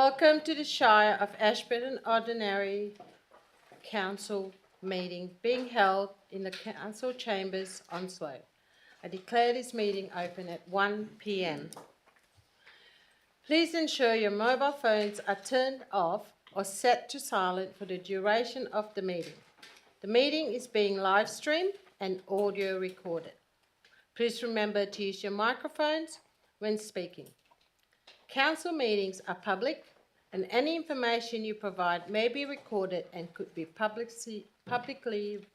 Welcome to the Shire of Ashburton Ordinary Council meeting being held in the Council Chambers, Onslow. I declare this meeting open at 1 p.m. Please ensure your mobile phones are turned off or set to silent for the duration of the meeting. The meeting is being live streamed and audio recorded. Please remember to use your microphones when speaking. Council meetings are public and any information you provide may be recorded and could be publicly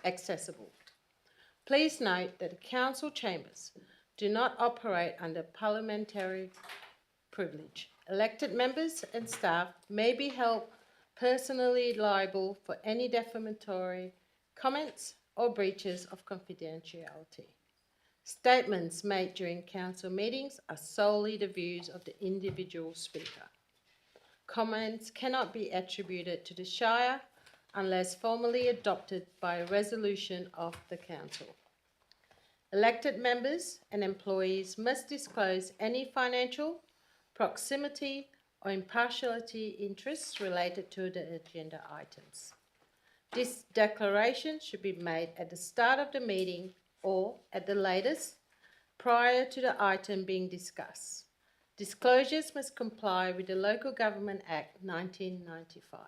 accessible. Please note that the council chambers do not operate under parliamentary privilege. Elected members and staff may be held personally liable for any defamatory comments or breaches of confidentiality. Statements made during council meetings are solely the views of the individual speaker. Comments cannot be attributed to the Shire unless formally adopted by a resolution of the council. Elected members and employees must disclose any financial, proximity or impartiality interests related to the agenda items. This declaration should be made at the start of the meeting or, at the latest, prior to the item being discussed. Disclosures must comply with the Local Government Act 1995.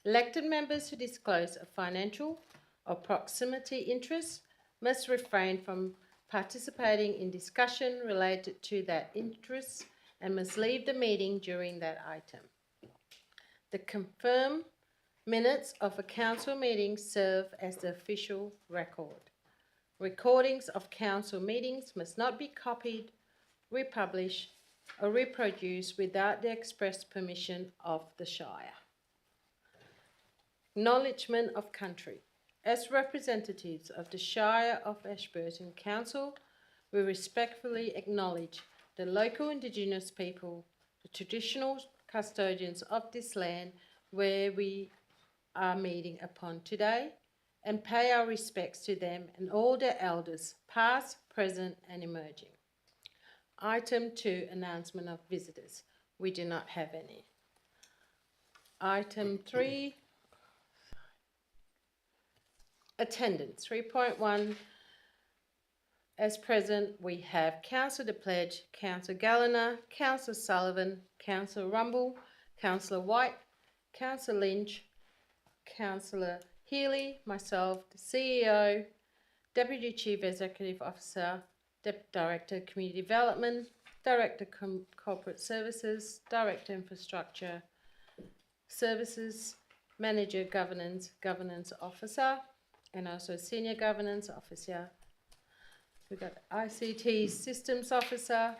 Elected members who disclose a financial or proximity interest must refrain from participating in discussion related to that interest and must leave the meeting during that item. The confirmed minutes of a council meeting serve as the official record. Recordings of council meetings must not be copied, republished, or reproduced without the express permission of the Shire. Acknowledgement of country. As representatives of the Shire of Ashburton Council, we respectfully acknowledge the local Indigenous people, the traditional custodians of this land where we are meeting upon today, and pay our respects to them and all their elders, past, present and emerging. Item 2, announcement of visitors. We do not have any. Item 3, attendance. 3.1, as present, we have Councillor De Pledge, Councillor Galliner, Councillor Sullivan, Councillor Rumble, Councillor White, Councillor Lynch, Councillor Healy, myself, the CEO, Deputy Chief Executive Officer, Director Community Development, Director Corporate Services, Director Infrastructure Services, Manager Governance Officer, and also Senior Governance Officer. We've got ICT Systems Officer,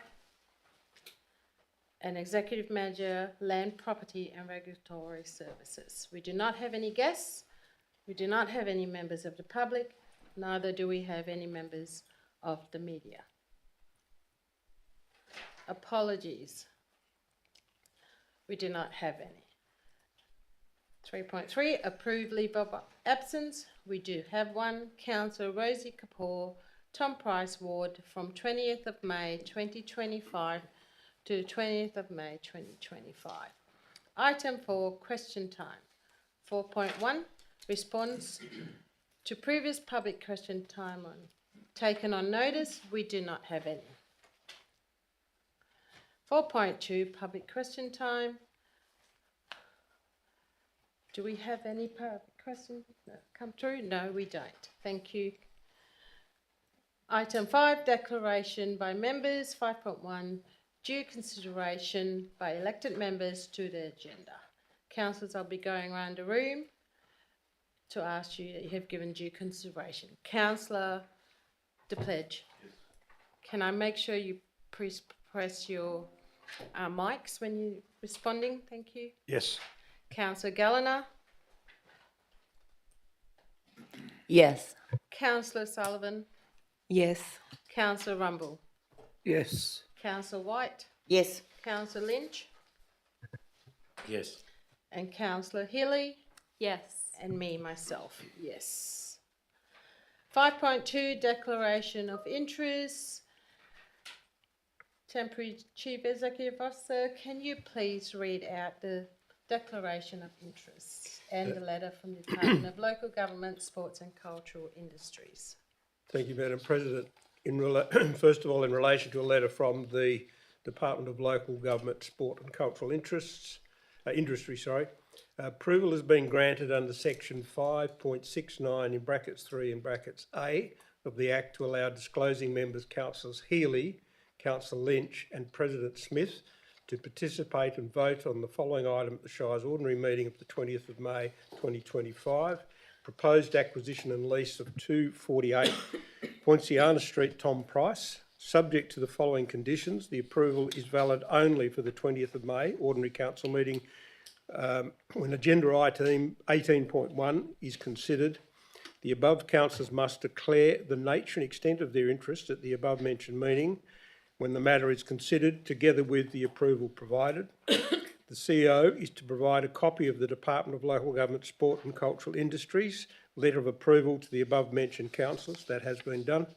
and Executive Manager, Land, Property and Regulatory Services. We do not have any guests. We do not have any members of the public, neither do we have any members of the media. Apologies. We do not have any. 3.3, approved leave of absence. We do have one. Councillor Rosie Kapoor, Tom Price Ward, from 20th of May 2025 to 20th of May 2025. Item 4, question time. 4.1, response to previous public question time taken on notice. We do not have any. 4.2, public question time. Do we have any public questions come through? No, we don't. Thank you. Item 5, declaration by members. 5.1, due consideration by elected members to the agenda. Councillors, I'll be going around the room to ask you that you have given due consideration. Councillor De Pledge, can I make sure you press your mics when you're responding? Thank you. Yes. Councillor Galliner. Yes. Councillor Sullivan. Yes. Councillor Rumble. Yes. Councillor White. Yes. Councillor Lynch. Yes. And Councillor Healy. Yes. And me, myself, yes. 5.2, declaration of interest. Temporary Chief Executive Officer, can you please read out the Declaration of Interests and the letter from the Department of Local Government, Sports and Cultural Industries? Thank you, Madam President. First of all, in relation to a letter from the Department of Local Government, Sport and Cultural Industry, approval has been granted under section 5.69 in brackets 3 and brackets A of the Act to allow disclosing members, Councillors Healy, Councillor Lynch and President Smith to participate and vote on the following item at the Shire's ordinary meeting of the 20th of May 2025. Proposed acquisition and lease of 248 Poinciana Street, Tom Price. Subject to the following conditions, the approval is valid only for the 20th of May ordinary council meeting when agenda item 18.1 is considered. The above councillors must declare the nature and extent of their interest at the above mentioned meeting when the matter is considered, together with the approval provided. The CEO is to provide a copy of the Department of Local Government, Sport and Cultural Industries letter of approval to the above mentioned councillors. That has been done.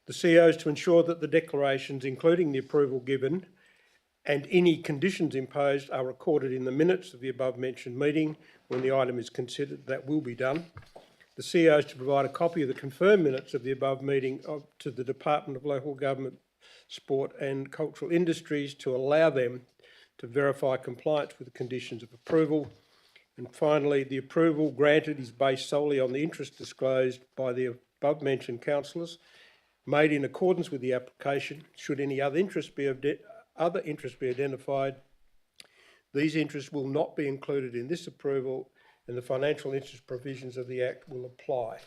The CEO is to ensure that the declarations, including the approval given and any conditions imposed, are recorded in the minutes of the above mentioned meeting when the item is considered. That will be done. The CEO is to provide a copy of the confirmed minutes of the above meeting to the Department of Local Government, Sport and Cultural Industries to allow them to verify compliance with the conditions of approval. And finally, the approval granted is based solely on the interest disclosed by the above mentioned councillors made in accordance with the application. Should any other interest be identified, these interests will not be included in this approval and the financial interest provisions of the Act will apply.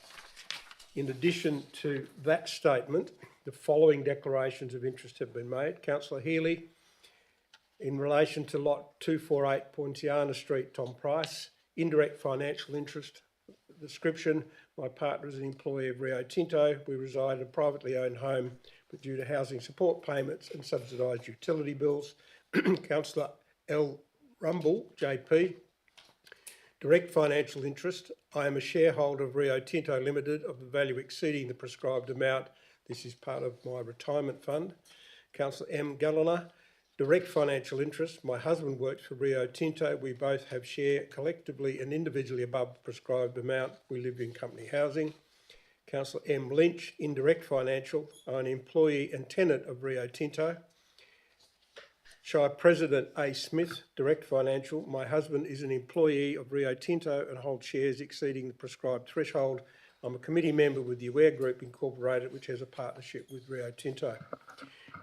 In addition to that statement, the following declarations of interest have been made. Councillor Healy, in relation to lot 248 Poinciana Street, Tom Price, indirect financial interest. Description: my partner is an employee of Rio Tinto. We reside in a privately owned home, but due to housing support payments and subsidised utility bills. Councillor L. Rumble, JP. Direct financial interest: I am a shareholder of Rio Tinto Limited of the value exceeding the prescribed amount. This is part of my retirement fund. Councillor M. Galliner. Direct financial interest: my husband works for Rio Tinto. We both have share collectively and individually above the prescribed amount. We live in company housing. Councillor M. Lynch. Indirect financial: I'm an employee and tenant of Rio Tinto. Shire President A. Smith. Direct financial: my husband is an employee of Rio Tinto and holds shares exceeding the prescribed threshold. I'm a committee member with the Aware Group Incorporated, which has a partnership with Rio Tinto.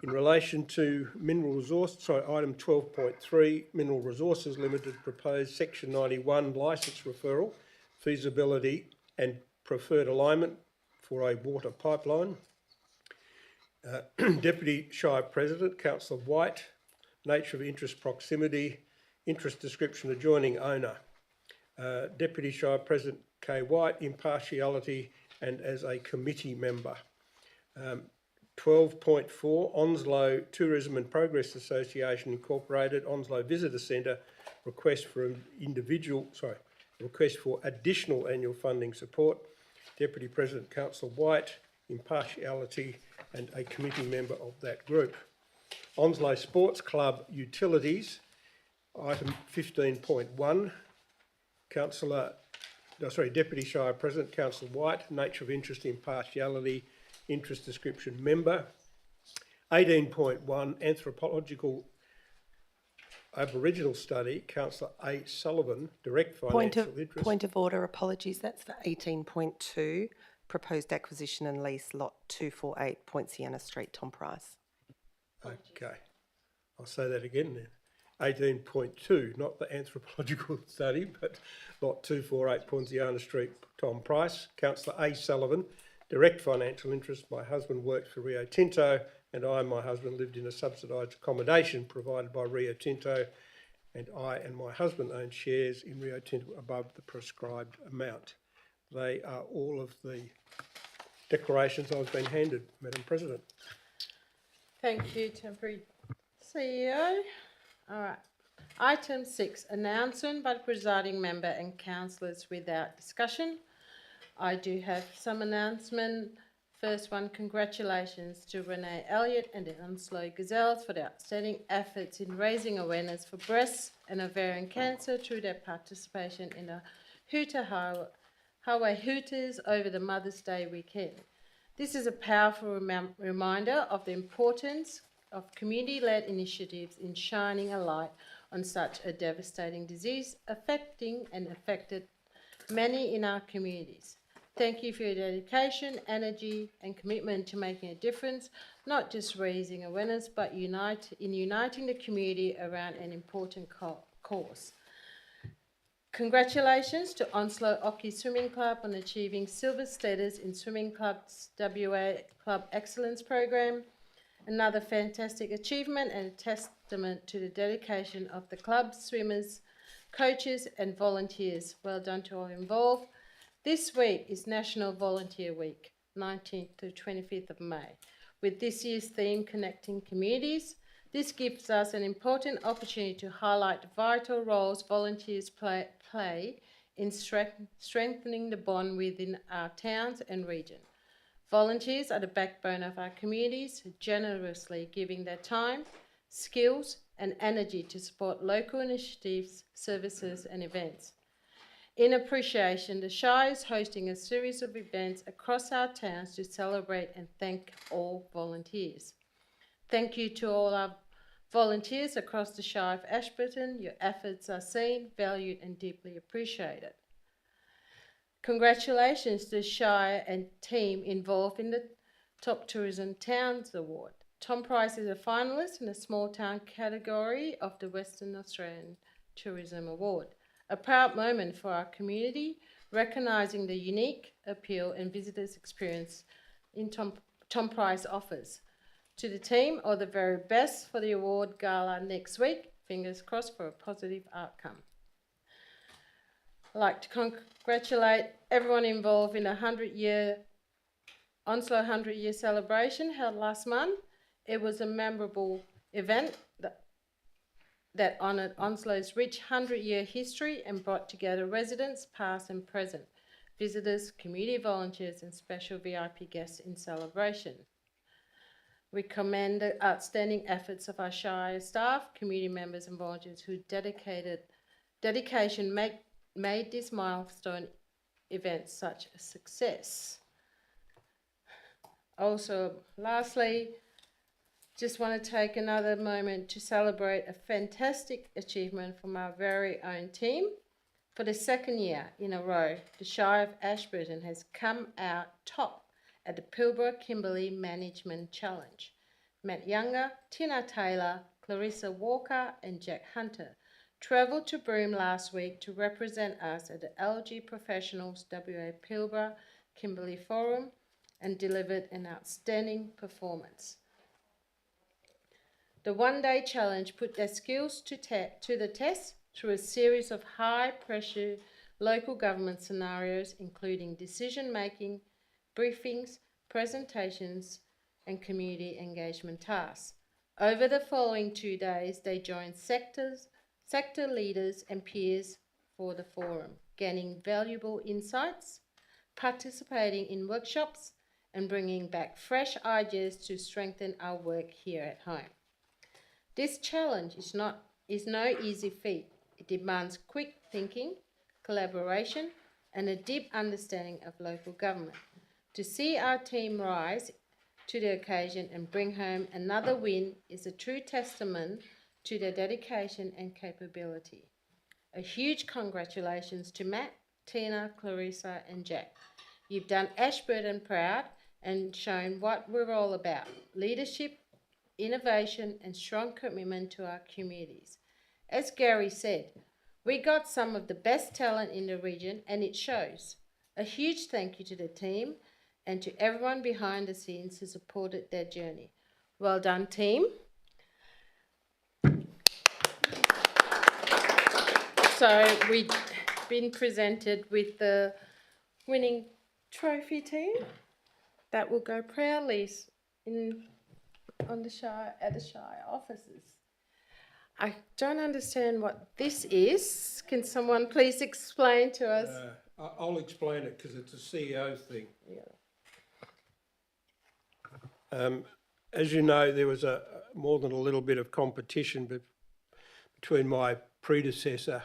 In relation to item 12.3, Mineral Resources Limited, proposed Section 91 licence referral, feasibility and preferred alignment for a water pipeline. Deputy Shire President, Councillor White. Nature of interest: proximity. Interest description: adjoining owner. Deputy Shire President K. White. Impartiality and as a committee member. 12.4, Onslow Tourism and Progress Association Incorporated, Onslow Visitor Centre, request for additional annual funding support. Deputy President Councillor White. Impartiality and a committee member of that group. Onslow Sports Club Utilities, item 15.1, Deputy Shire President Councillor White. Nature of interest: impartiality. Interest description: member. 18.1, Anthropological Aboriginal Study, Councillor A. Sullivan. Direct financial interest. Point of order, apologies. That's for 18.2, proposed acquisition and lease lot 248 Poinciana Street, Tom Price. Okay, I'll say that again then. 18.2, not the anthropological study, but lot 248 Poinciana Street, Tom Price. Councillor A. Sullivan. Direct financial interest: my husband works for Rio Tinto and I and my husband lived in a subsidised accommodation provided by Rio Tinto, and I and my husband own shares in Rio Tinto above the prescribed amount. They are all of the declarations I've been handed, Madam President. Thank you, Temporary CEO. All right. Item 6, announcement by the presiding member and councillors without discussion. I do have some announcement First one, congratulations to Renee Elliott and the Onslow Gazelles for their outstanding efforts in raising awareness for breast and ovarian cancer through their participation in the Highway Hooters over the Mother's Day weekend. This is a powerful reminder of the importance of community-led initiatives in shining a light on such a devastating disease affecting and affected many in our communities. Thank you for your dedication, energy and commitment to making a difference, not just raising awareness, but uniting the community around an important cause. Congratulations to Onslow Hockey Swimming Club on achieving silver status in Swimming Club's WA Club Excellence Program. Another fantastic achievement and a testament to the dedication of the club's swimmers, coaches and volunteers. Well done to all involved. This week is National Volunteer Week, 19th to 25th of May, with this year's theme Connecting Communities. This gives us an important opportunity to highlight the vital roles volunteers play in strengthening the bond within our towns and region. Volunteers are the backbone of our communities, generously giving their time, skills and energy to support local initiatives, services and events. In appreciation, the Shire is hosting a series of events across our towns to celebrate and thank all volunteers. Thank you to all our volunteers across the Shire of Ashburton. Your efforts are seen, valued and deeply appreciated. Congratulations to the Shire and team involved in the Top Tourism Towns Award. Tom Price is a finalist in the Small Town category of the Western Australian Tourism Award. A proud moment for our community, recognising the unique appeal and visitors' experience in Tom Price offers. To the team, all the very best for the award gala next week. Fingers crossed for a positive outcome. I'd like to congratulate everyone involved in the Onslow 100-year celebration held last month. It was a memorable event that honoured Onslow's rich 100-year history and brought together residents, past and present, visitors, community volunteers and special VIP guests in celebration. We commend the outstanding efforts of our Shire staff, community members and volunteers whose dedication made this milestone event such a success. Also, lastly, just want to take another moment to celebrate a fantastic achievement from our very own team. For the second year in a row, the Shire of Ashburton has come out top at the Pilbara-Kimberley Management Challenge. Matt Younger, Tina Taylor, Clarissa Walker and Jack Hunter travelled to Broome last week to represent us at the LG Professionals WA Pilbara-Kimberley Forum and delivered an outstanding performance. The one-day challenge put their skills to the test through a series of high-pressure local government scenarios, including decision-making, briefings, presentations, and community engagement tasks. Over the following 2 days, they joined sector leaders and peers for the forum, gaining valuable insights, participating in workshops, and bringing back fresh ideas to strengthen our work here at home. This challenge is no easy feat. It demands quick thinking, collaboration, and a deep understanding of local government. To see our team rise to the occasion and bring home another win is a true testament to their dedication and capability. A huge congratulations to Matt, Tina, Clarissa, and Jack. You've done Ashburton proud and shown what we're all about: leadership, innovation and strong commitment to our communities. As Gary said, we got some of the best talent in the region and it shows. A huge thank you to the team and to everyone behind the scenes who supported their journey. Well done, team. So we've been presented with the winning trophy team that will go proudly at the Shire offices. I don't understand what this is. Can someone please explain to us? I'll explain it because it's a CEO thing. Yeah. As you know, there was more than a little bit of competition between my predecessor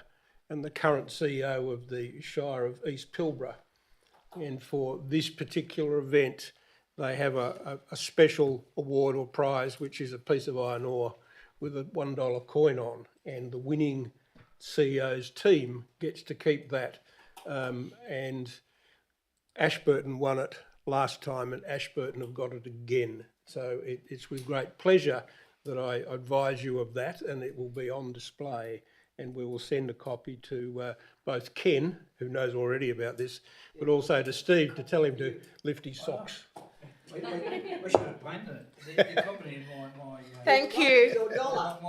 and the current CEO of the Shire of East Pilbara. And for this particular event, they have a special award or prize, which is a piece of iron ore with a $1 coin on, and the winning CEO's team gets to keep that. And Ashburton won it last time, and Ashburton have got it again. So it's with great pleasure that I advise you of that, and it will be on display. And we will send a copy to both Ken, who knows already about this, but also to Steve to tell him to lift his socks. We should have planned it. The company in my Thank you.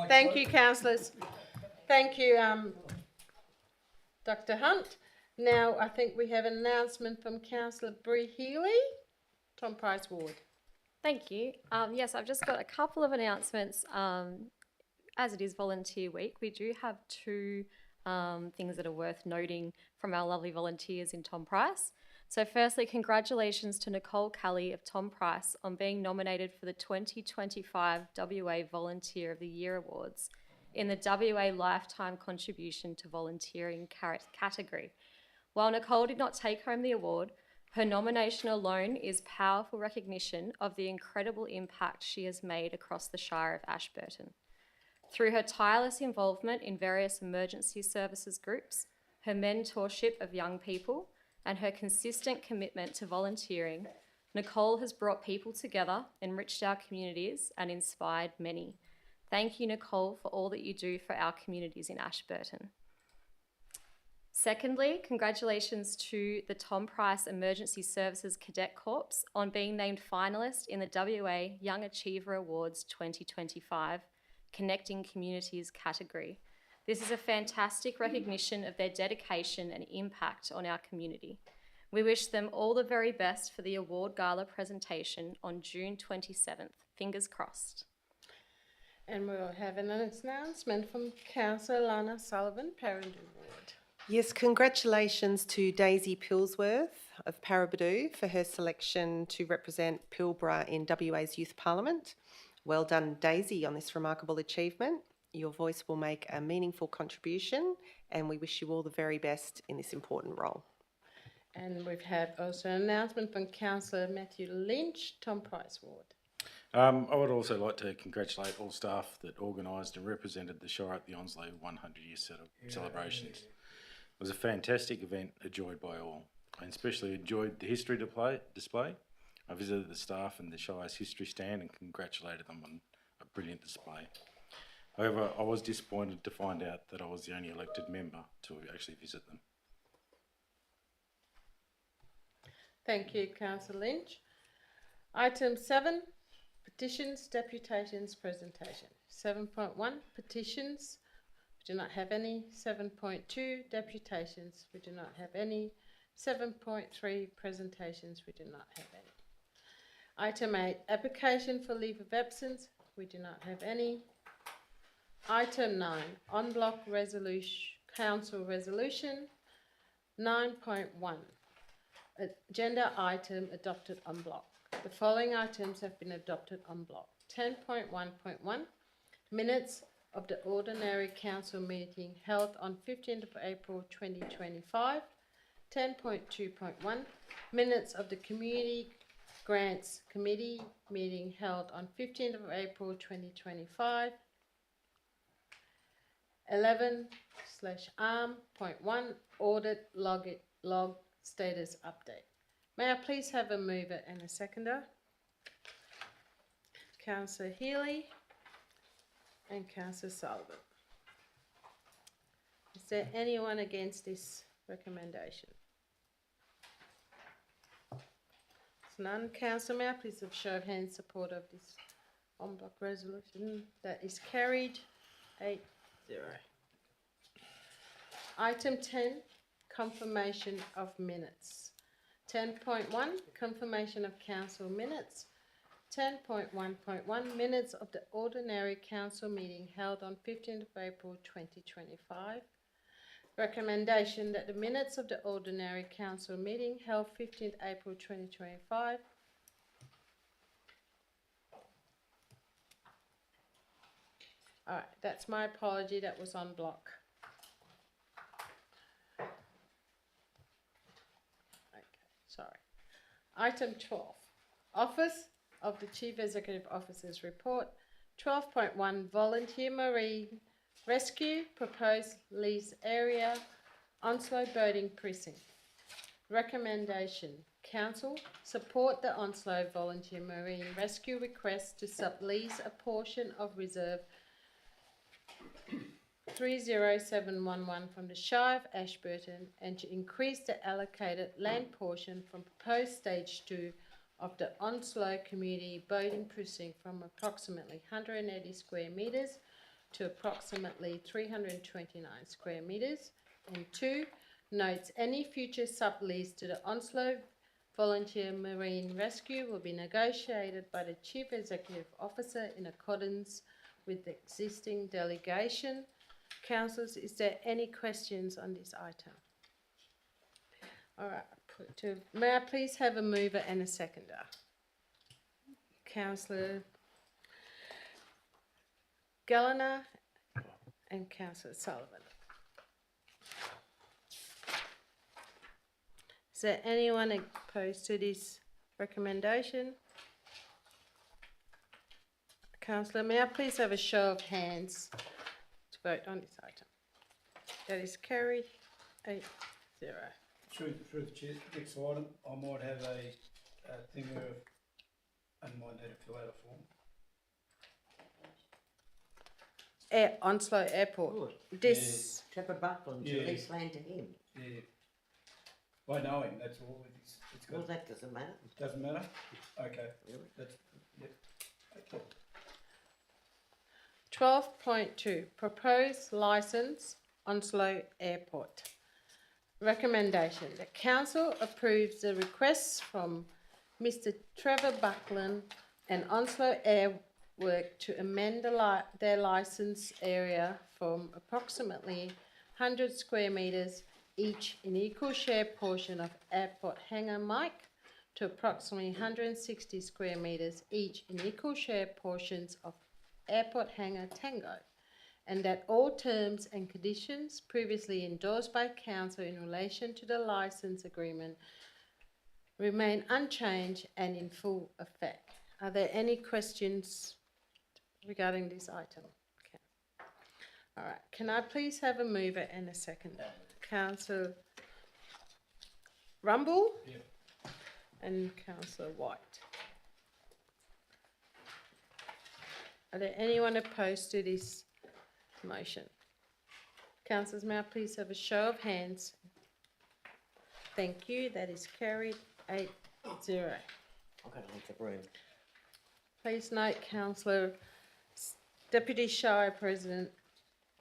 Thank you, councillors. Thank you, Dr Hunt. Now I think we have an announcement from Councillor Bree Healy, Tom Price Ward. Thank you. Yes, I've just got a couple of announcements. As it is Volunteer Week, we do have two things that are worth noting from our lovely volunteers in Tom Price. So firstly, congratulations to Nicole Kelly of Tom Price on being nominated for the 2025 WA Volunteer of the Year Awards in the WA Lifetime Contribution to Volunteering category. While Nicole did not take home the award, her nomination alone is powerful recognition of the incredible impact she has made across the Shire of Ashburton. Through her tireless involvement in various emergency services groups, her mentorship of young people, and her consistent commitment to volunteering, Nicole has brought people together, enriched our communities, and inspired many. Thank you, Nicole, for all that you do for our communities in Ashburton. Secondly, congratulations to the Tom Price Emergency Services Cadet Corps on being named finalist in the WA Young Achiever Awards 2025 Connecting Communities category. This is a fantastic recognition of their dedication and impact on our community. We wish them all the very best for the award gala presentation on June 27th. Fingers crossed. And we'll have an announcement from Councillor Lana Sullivan, Parendoo Ward. Yes, congratulations to Daisy Pillsworth of Parabadoo for her selection to represent Pilbara in WA's Youth Parliament. Well done, Daisy, on this remarkable achievement. Your voice will make a meaningful contribution, and we wish you all the very best in this important role. And we've had also an announcement from Councillor Matthew Lynch, Tom Price Ward. I would also like to congratulate all staff that organised and represented the Shire at the Onslow 100-year celebrations. It was a fantastic event enjoyed by all. I especially enjoyed the history display. I visited the staff and the Shire's history stand and congratulated them on a brilliant display. However, I was disappointed to find out that I was the only elected member to actually visit them. Thank you, Councillor Lynch. Item 7, petitions, deputations, presentation. 7.1, petitions. We do not have any. 7.2, deputations. We do not have any. 7.3, presentations. We do not have any. Item 8, application for leave of absence. We do not have any. Item 9, en bloc resolution, council resolution. 9.1, agenda item adopted en bloc. The following items have been adopted en bloc. 10.1.1, minutes of the ordinary council meeting held on 15th of April 2025. 10.2.1, minutes of the Community Grants Committee meeting held on 15th of April 2025. 11/1 audit log status update. May I please have a mover and a seconder? Councillor Healy and Councillor Sullivan. Is there anyone against this recommendation? It's none. Councillor, may I please have a show of hands support of this en bloc resolution? That is carried. 8-0. Item 10, confirmation of minutes. 10.1, confirmation of council minutes. 10.1.1, minutes of the ordinary council meeting held on 15th of April 2025. Recommendation that the minutes of the ordinary council meeting held 15th April 2025 All right, that's my apology, that was on block. Okay, sorry. Item 12, Office of the Chief Executive Officer's Report. 12.1, Volunteer Marine Rescue, Proposed Lease Area, Onslow Boating Precinct. Recommendation, Council support the Onslow Volunteer Marine Rescue request to sublease a portion of Reserve 30711 from the Shire of Ashburton and to increase the allocated land portion from proposed stage 2 of the Onslow Community Boating Precinct from approximately 180 square metres to approximately 329 square metres. And 2, notes any future sublease to the Onslow Volunteer Marine Rescue will be negotiated by the Chief Executive Officer in accordance with the existing delegation. Councillors, is there any questions on this item? All right, may I please have a mover and a seconder? Councillor Galliner and Councillor Sullivan. Is there anyone opposed to this recommendation? Councillor, may I please have a show of hands to vote on this item? That is carried 8-0. Through the chair, next item, I might have a thing where I might need to fill out a form. Onslow Airport. This, Trevor Buckland to Yeah. lease land to him. Yeah. I know him, that's all. It's Well, got, that doesn't matter. doesn't matter? Okay, Really? that's, yep. Okay. 12.2, proposed licence, Onslow Airport. Recommendation, the council approves the requests from Mr Trevor Buckland and Onslow Airwork to amend their licence area from approximately 100 square metres each in equal share portion of Airport Hangar Mike to approximately 160 square metres each in equal share portions of Airport Hangar Tango, and that all terms and conditions previously endorsed by Council in relation to the licence agreement remain unchanged and in full effect. Are there any questions regarding this item? Okay. All right, can I please have a mover and a seconder? Councillor Rumble Yep. and Councillor White. Are there anyone opposed to this motion? Councillors, may I please have a show of hands? Thank you, that is carried 8-0. I've got to leave the room. Please note, Councillor Deputy Shire President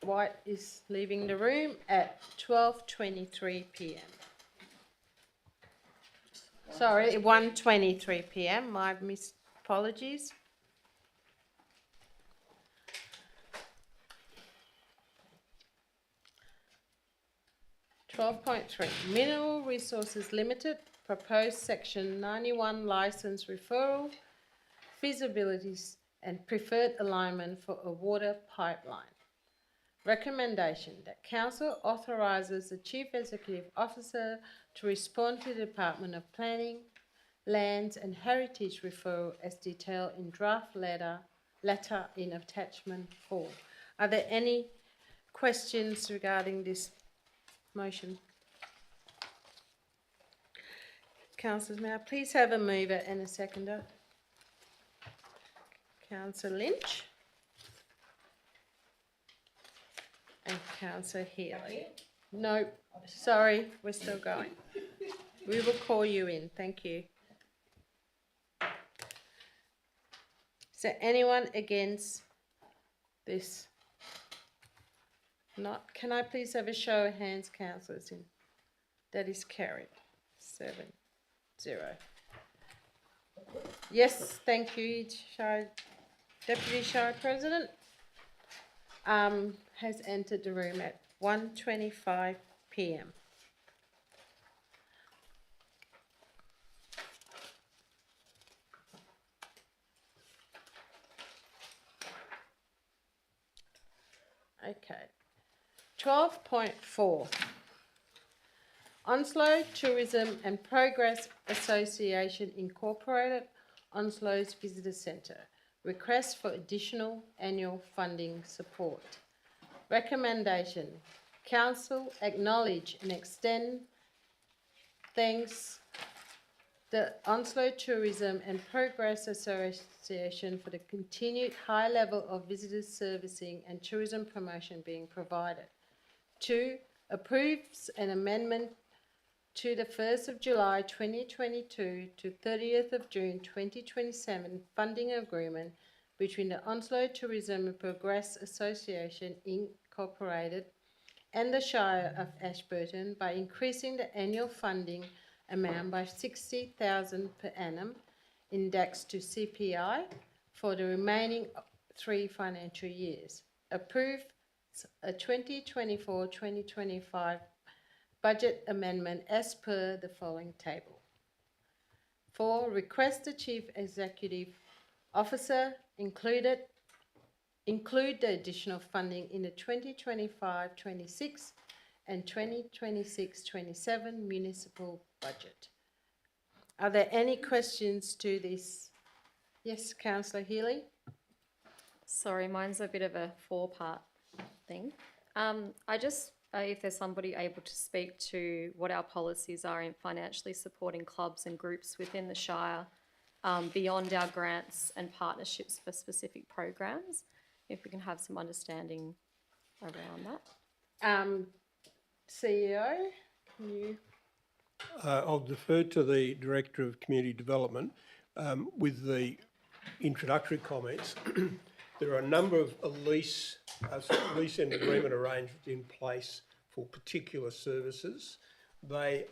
White is leaving the room at 12:23 p.m. Sorry, 1:23 p.m. My apologies. (12.3) Mineral Resources Limited, proposed Section 91 licence referral, feasibilities and preferred alignment for a water pipeline. Recommendation that Council authorises the Chief Executive Officer to respond to the Department of Planning, Lands and Heritage referral as detailed in draft letter in attachment 4. Are there any questions regarding this motion? Councillors, may I please have a mover and a seconder? Councillor Lynch and Councillor Healy. No, sorry, we're still going. We will call you in, thank you. Is there anyone against this? Not. Can I please have a show of hands, councillors? That is carried. 7-0. Yes, thank you, Shire, Deputy Shire President. Has entered the room at 1:25 p.m. Okay. 12.4. Onslow Tourism and Progress Association Incorporated, Onslow's Visitor Centre. Request for additional annual funding support. Recommendation. Council acknowledge and extend thanks the Onslow Tourism and Progress Association for the continued high level of visitor servicing and tourism promotion being provided. 2. Approves an amendment to the 1st of July 2022 to 30th of June 2027 funding agreement between the Onslow Tourism and Progress Association Incorporated and the Shire of Ashburton by increasing the annual funding amount by $60,000 per annum, indexed to CPI, for the remaining 3 financial years. Approve a 2024-2025 budget amendment as per the following table. 4. Request the Chief Executive Officer include the additional funding in the 2025-26 and 2026-27 municipal budget. Are there any questions to this? Yes, Councillor Healy? Sorry, mine's a bit of a 4-part thing. If there's somebody able to speak to what our policies are in financially supporting clubs and groups within the Shire, beyond our grants and partnerships for specific programs, if we can have some understanding around that. CEO, can you? I'll defer to the Director of Community Development with the introductory comments. There are a number of lease and agreement arrangements in place for particular services. They're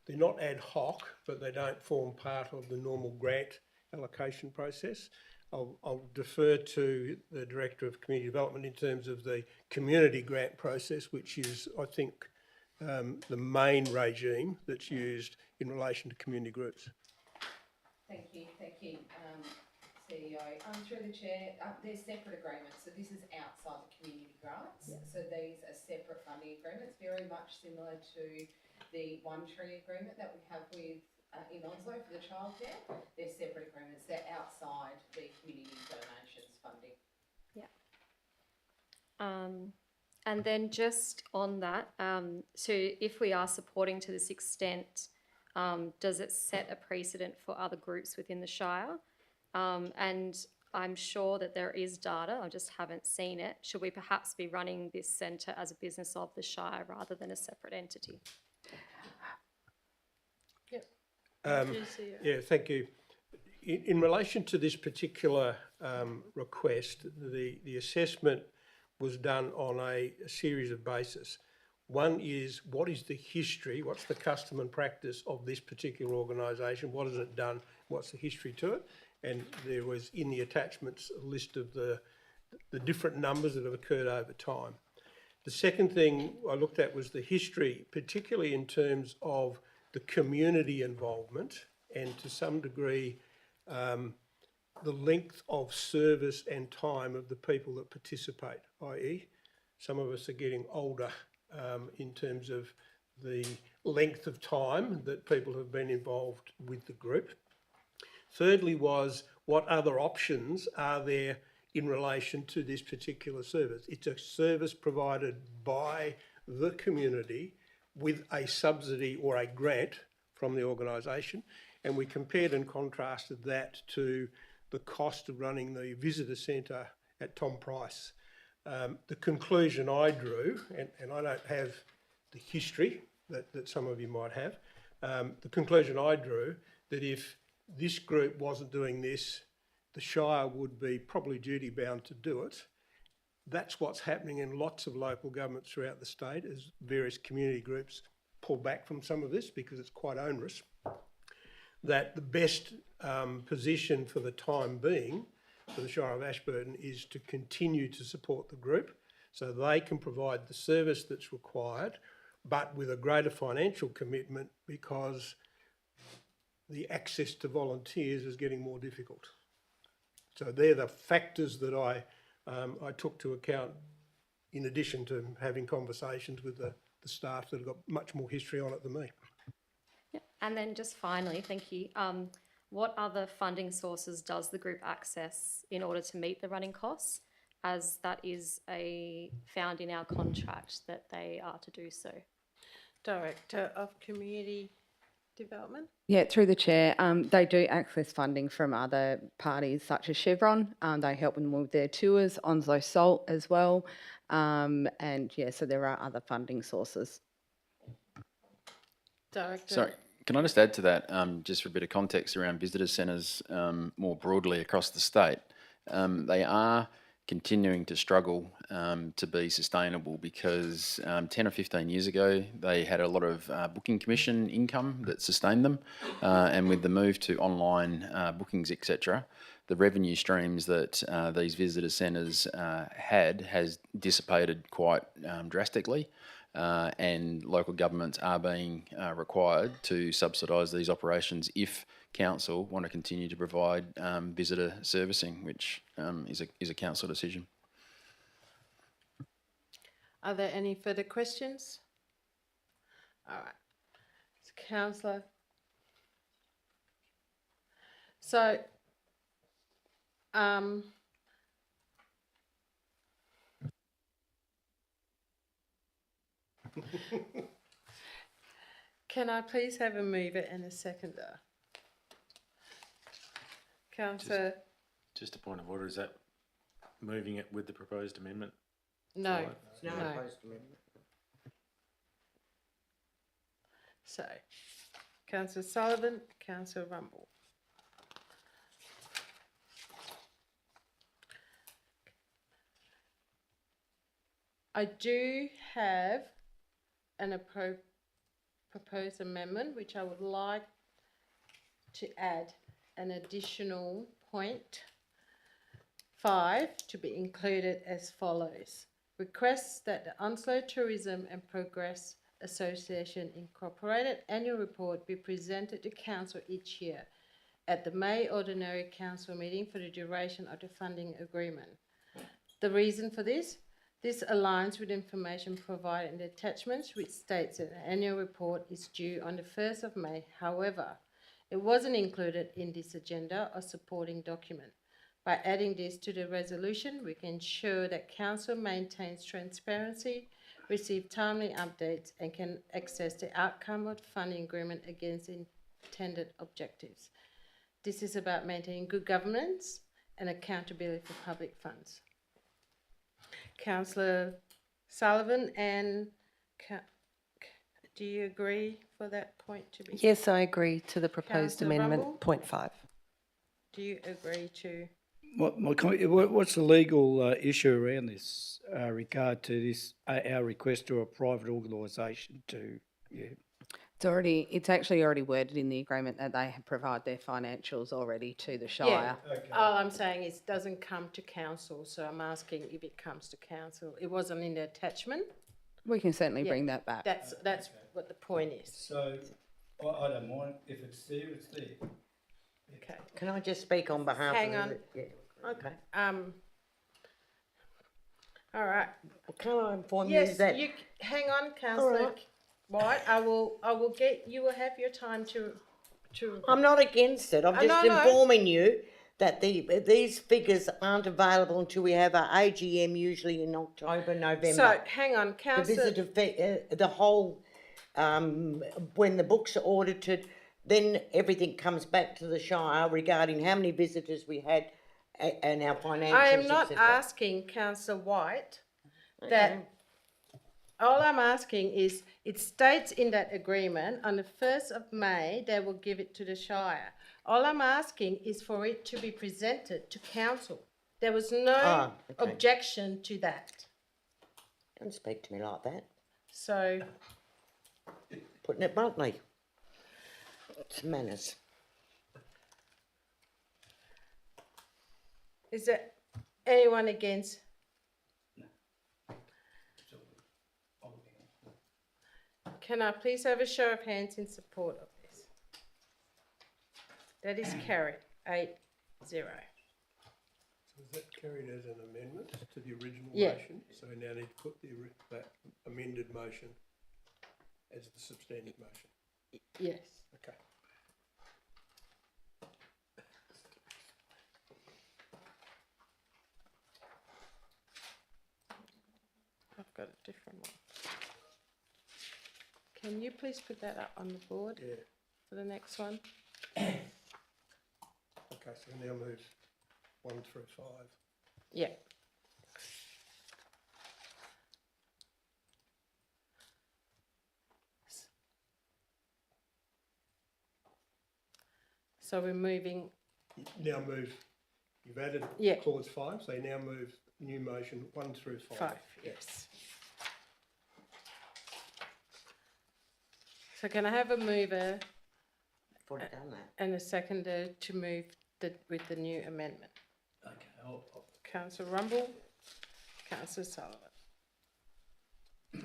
not ad hoc, but they don't form part of the normal grant allocation process. I'll defer to the Director of Community Development in terms of the community grant process, which is, I think, the main regime that's used in relation to community groups. Thank you, CEO. Through the chair, they're separate agreements, so this is outside the community grants. Yeah. So these are separate funding agreements, very much similar to the One Tree agreement that we have with in Onslow for the childcare. They're separate agreements. They're outside the community donations funding. Yeah. And then just on that, so if we are supporting to this extent, does it set a precedent for other groups within the Shire? And I'm sure that there is data, I just haven't seen it. Should we perhaps be running this centre as a business of the Shire rather than a separate entity? Yeah, thank you. In relation to this particular request, the assessment was done on a series of bases. One is, what is the history, what's the custom and practice of this particular organisation, what has it done, what's the history to it? And there was in the attachments a list of the different numbers that have occurred over time. The second thing I looked at was the history, particularly in terms of the community involvement and to some degree the length of service and time of the people that participate, i.e. some of us are getting older in terms of the length of time that people have been involved with the group. Thirdly was, what other options are there in relation to this particular service? It's a service provided by the community with a subsidy or a grant from the organisation, and we compared and contrasted that to the cost of running the visitor centre at Tom Price. The conclusion I drew, and I don't have the history that some of you might have, the conclusion I drew that if this group wasn't doing this, the Shire would be probably duty bound to do it. That's what's happening in lots of local governments throughout the state as various community groups pull back from some of this because it's quite onerous. That the best position for the time being for the Shire of Ashburton is to continue to support the group so they can provide the service that's required, but with a greater financial commitment because the access to volunteers is getting more difficult. So they're the factors that I took to account in addition to having conversations with the staff that have got much more history on it than me. And then just finally, thank you. What other funding sources does the group access in order to meet the running costs, as that is found in our contract that they are to do so? Director of Community Development. Yeah, through the chair, they do access funding from other parties such as Chevron. They help them with their tours, Onslow Salt as well. And yeah, so there are other funding sources. Director. Sorry, can I just add to that, just for a bit of context around visitor centres more broadly across the state? They are continuing to struggle to be sustainable because 10 or 15 years ago they had a lot of booking commission income that sustained them, and with the move to online bookings, etc., the revenue streams that these visitor centres has dissipated quite drastically. And local governments are being required to subsidise these operations if council want to continue to provide visitor servicing, which is a council decision. Are there any further questions? All right. Councillor. So, can I please have a mover and a seconder? Councillor. Just a point of order, is that moving it with the proposed amendment? No. Right. No, No. opposed to amendment. So, Councillor Sullivan, Councillor Rumble. I do have an proposed amendment which I would like to add an additional point 5 to be included as follows. Requests that the Onslow Tourism and Progress Association Incorporated annual report be presented to Council each year at the May Ordinary Council meeting for the duration of the funding agreement. The reason for this aligns with information provided in the attachments, which states that the annual report is due on the 1st of May. However, it wasn't included in this agenda or supporting document. By adding this to the resolution, we can ensure that Council maintains transparency, receive timely updates, and can access the outcome of the funding agreement against intended objectives. This is about maintaining good governance and accountability for public funds. Councillor Sullivan, and do you agree for that point to be? Yes, I agree to the proposed Councillor amendment, Rumble? point 5. Do you agree to? What's the legal issue around this regard to this, our request to a private organisation to, yeah? It's actually already worded in the agreement that they provide their financials already to the Shire. All I'm saying is it doesn't come to council, so I'm asking if it comes to council. It wasn't in the attachment. We can certainly Yeah. bring that back. That's what the point is. So, I don't mind, if it's there, it's there. Okay. Can I just speak on behalf Hang of on. the... Yeah, okay. All right. Can I inform you Yes, that... you hang on, Councillor right. White. I will get. You will have your time to. I'm not against it, I'm I just know. informing you that these figures aren't available until we have our AGM, usually in October, November. So hang on, The Councillor. visitor fee, the whole, when the books are audited, then everything comes back to the Shire regarding how many visitors we had and our financials, I am not etc. asking Councillor White that. All I'm asking is, it states in that agreement on the 1st of May they will give it to the Shire. All I'm asking is for it to be presented to council. There was no Okay. objection to that. Don't speak to me like that, So, putting it bluntly. It's manners. is there anyone against? Can I please have a show of hands in support of this? That is carried, 8-0. So is that carried as an amendment to the original Yeah. motion, so we now need to put that amended motion as the substantive motion. Yes. Okay. I've got a different one. Can you please put that up on the board Yeah. for the next one? Okay, so we now move 1 through 5. Yeah. So we're moving, Now move, you've added Yeah. clause 5, so you now move new motion 1 through 5. 5, yes. So can I have a mover I've already done that. and a seconder to move with the new amendment? Okay, Councillor Rumble, Councillor Sullivan. Is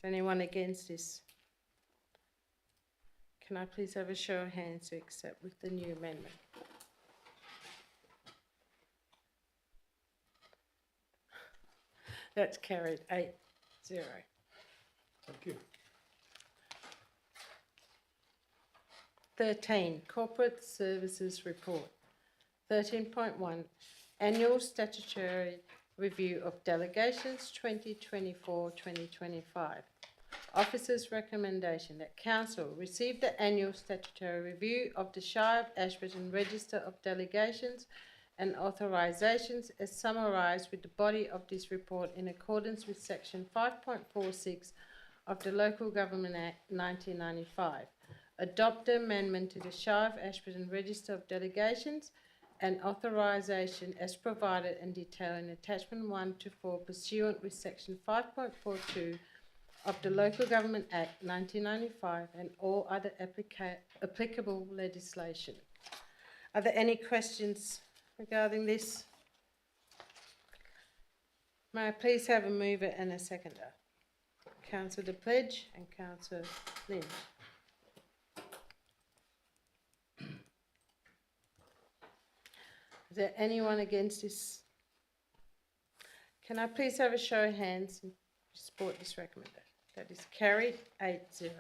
anyone against this? Can I please have a show of hands to accept with the new amendment? That's carried 8-0. Thank you. 13, Corporate Services Report. 13.1, Annual Statutory Review of Delegations 2024-2025. Officers' recommendation that Council receive the annual statutory review of the Shire of Ashburton Register of Delegations and authorisations as summarised with the body of this report in accordance with Section 5.46 of the Local Government Act 1995. Adopt the amendment to the Shire of Ashburton Register of Delegations and authorisation as provided and detailed in Attachment 1 to 4 pursuant with Section 5.42 of the Local Government Act 1995 and all other applicable legislation. Are there any questions regarding this? May I please have a mover and a seconder? Councillor De Pledge and Councillor Lynch. Is there anyone against this? Can I please have a show of hands and support this recommendation? That is carried 8-0.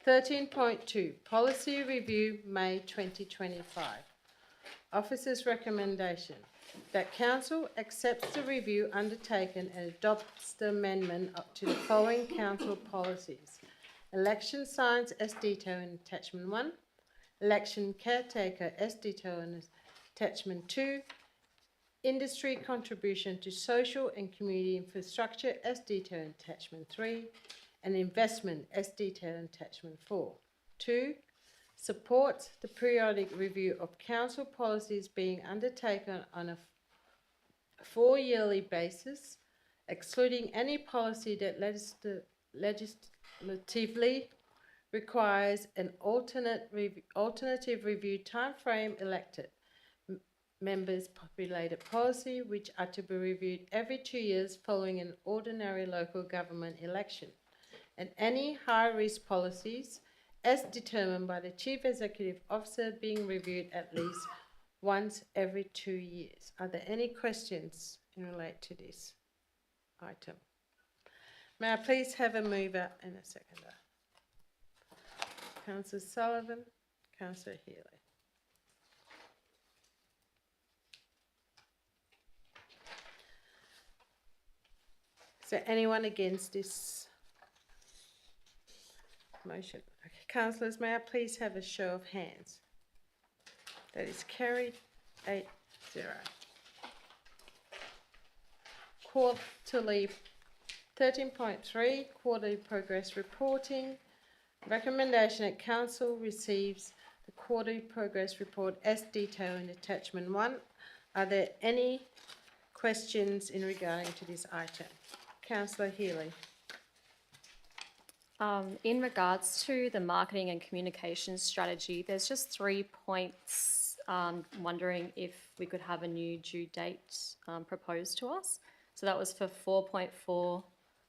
13.2, Policy Review, May 2025. Officers' recommendation that Council accepts the review undertaken and adopts the amendment up to the following Council policies. Election signs as detailed in Attachment 1. Election caretaker as detailed in Attachment 2. Industry contribution to social and community infrastructure as detailed in Attachment 3. And investment as detailed in Attachment 4. 2. Supports the periodic review of council policies being undertaken on a 4-yearly basis, excluding any policy that legislatively requires an alternative review timeframe. Elected members' related policy, which are to be reviewed every 2 years following an ordinary local government election, and any high-risk policies as determined by the Chief Executive Officer being reviewed at least once every 2 years. Are there any questions in relation to this item? May I please have a mover and a seconder? Councillor Sullivan, Councillor Healy. Is there anyone against this motion? Okay. Councillors, may I please have a show of hands? That is carried 8-0. Quarterly 13.3, Quarterly Progress Reporting. Recommendation that Council receives the Quarterly Progress Report as detailed in Attachment 1. Are there any questions in regarding to this item? Councillor Healy. In regards to the marketing and communications strategy, there's just 3 points. Wondering if we could have a new due date proposed to us. So that was for 4.4,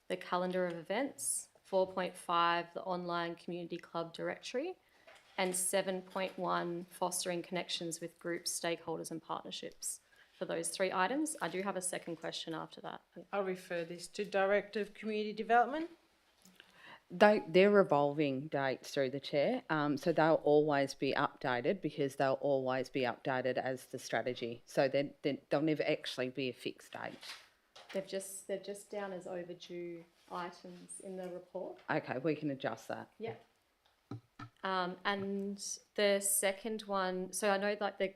the calendar of events, 4.5, the online community club directory, and 7.1, fostering connections with groups, stakeholders and partnerships. For those 3 items, I do have a second question after that. I'll refer this to Director of Community Development. They're revolving dates through the chair, so they'll always be updated because they'll always be updated as the strategy. So they'll never actually be a fixed date. They're just down as overdue items in the report. Okay, we can adjust that. Yeah. And the second one, so I know like the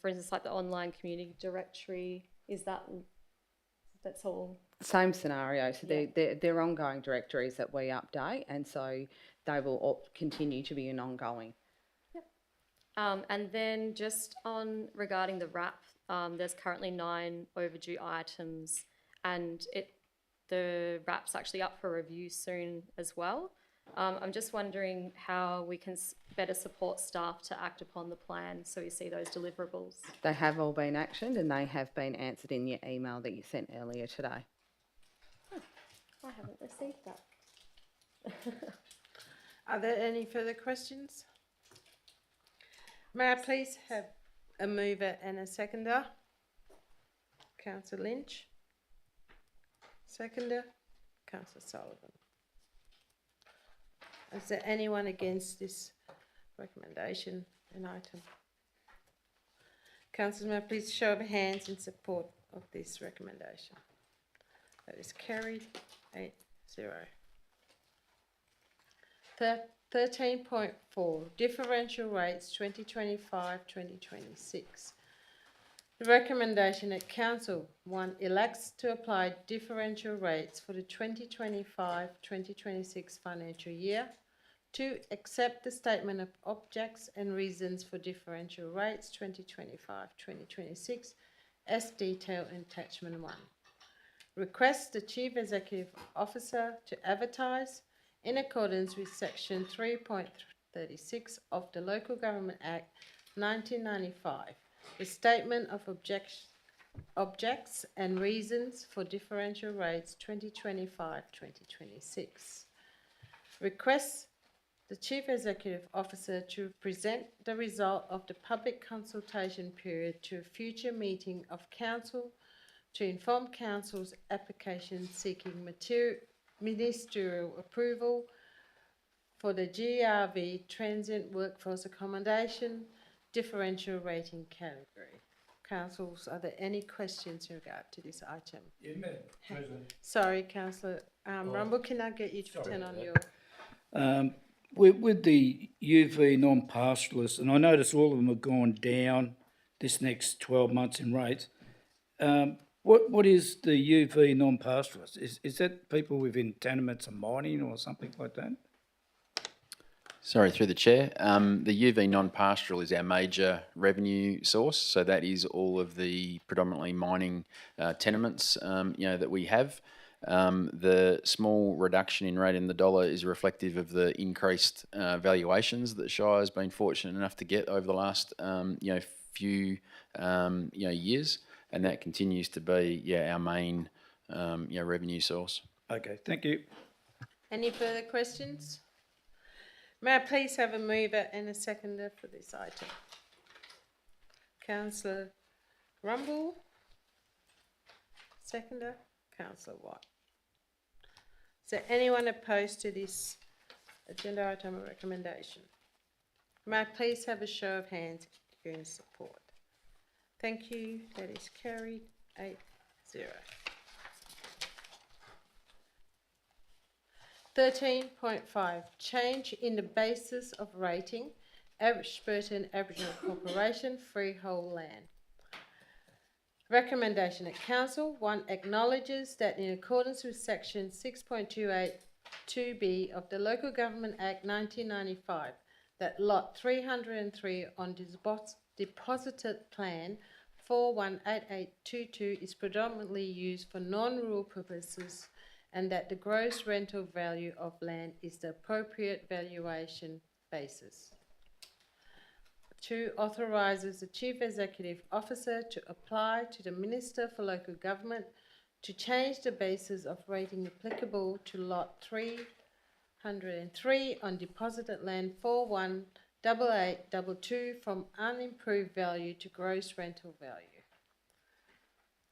for instance like the online community directory, that's all. Same scenario. So Yeah. they're ongoing directories that we update, and so they will continue to be an ongoing. And then just on regarding the RAP, there's currently 9 overdue items, and the RAP's actually up for review soon as well. I'm just wondering how we can better support staff to act upon the plan so you see those deliverables. They have all been actioned, and they have been answered in your email that you sent earlier today. I haven't received that. Are there any further questions? May I please have a mover and a seconder? Councillor Lynch. Seconder, Councillor Sullivan. Is there anyone against this recommendation and item? Councillors, may I please show of hands in support of this recommendation? That is carried 8-0. 13.4 Differential Rates 2025-2026. The recommendation that Council 1 elects to apply differential rates for the 2025-2026 financial year. 2. Accept the statement of objects and reasons for differential rates 2025-2026 as detailed in attachment 1. Request the Chief Executive Officer to advertise in accordance with Section 3.36 of the Local Government Act 1995, the statement of objects and reasons for differential rates 2025-2026. Request the Chief Executive Officer to present the result of the public consultation period to a future meeting of Council to inform Council's application seeking ministerial approval for the GRV Transient Workforce Accommodation differential rating category. Councils, are there any questions in regard to this item? Yeah, Madam President. Sorry, Councillor Rumble, can I get you to turn on your... With the UV non-pastoralists, and I notice all of them have gone down this next 12 months in rates. What is the UV non-pastoralist? Is that people within tenements and mining or something like that? Sorry, through the chair. The UV non-pastoral is our major revenue source. So that is all of the predominantly mining tenements, that we have. The small reduction in rate in the dollar is reflective of the increased valuations that Shire has been fortunate enough to get over the last, few, years, and that continues to be, our main, revenue source. Okay, thank you. Any further questions? May I please have a mover and a seconder for this item? Councillor Rumble. Seconder, Councillor Watt. Is there anyone opposed to this agenda item or recommendation? May I please have a show of hands if you're in support? Thank you. That is carried 8-0. 13.5 Change in the basis of rating Ashburton Aboriginal Corporation freehold land. Recommendation that Council 1 acknowledges that in accordance with Section 6.282B of the Local Government Act 1995, that Lot 303 on deposited plan 418822 is predominantly used for non-rural purposes, and that the gross rental value of land is the appropriate valuation basis. 2. Authorises the Chief Executive Officer to apply to the Minister for Local Government to change the basis of rating applicable to Lot 303 on deposited land 8822 from unimproved value to gross rental value.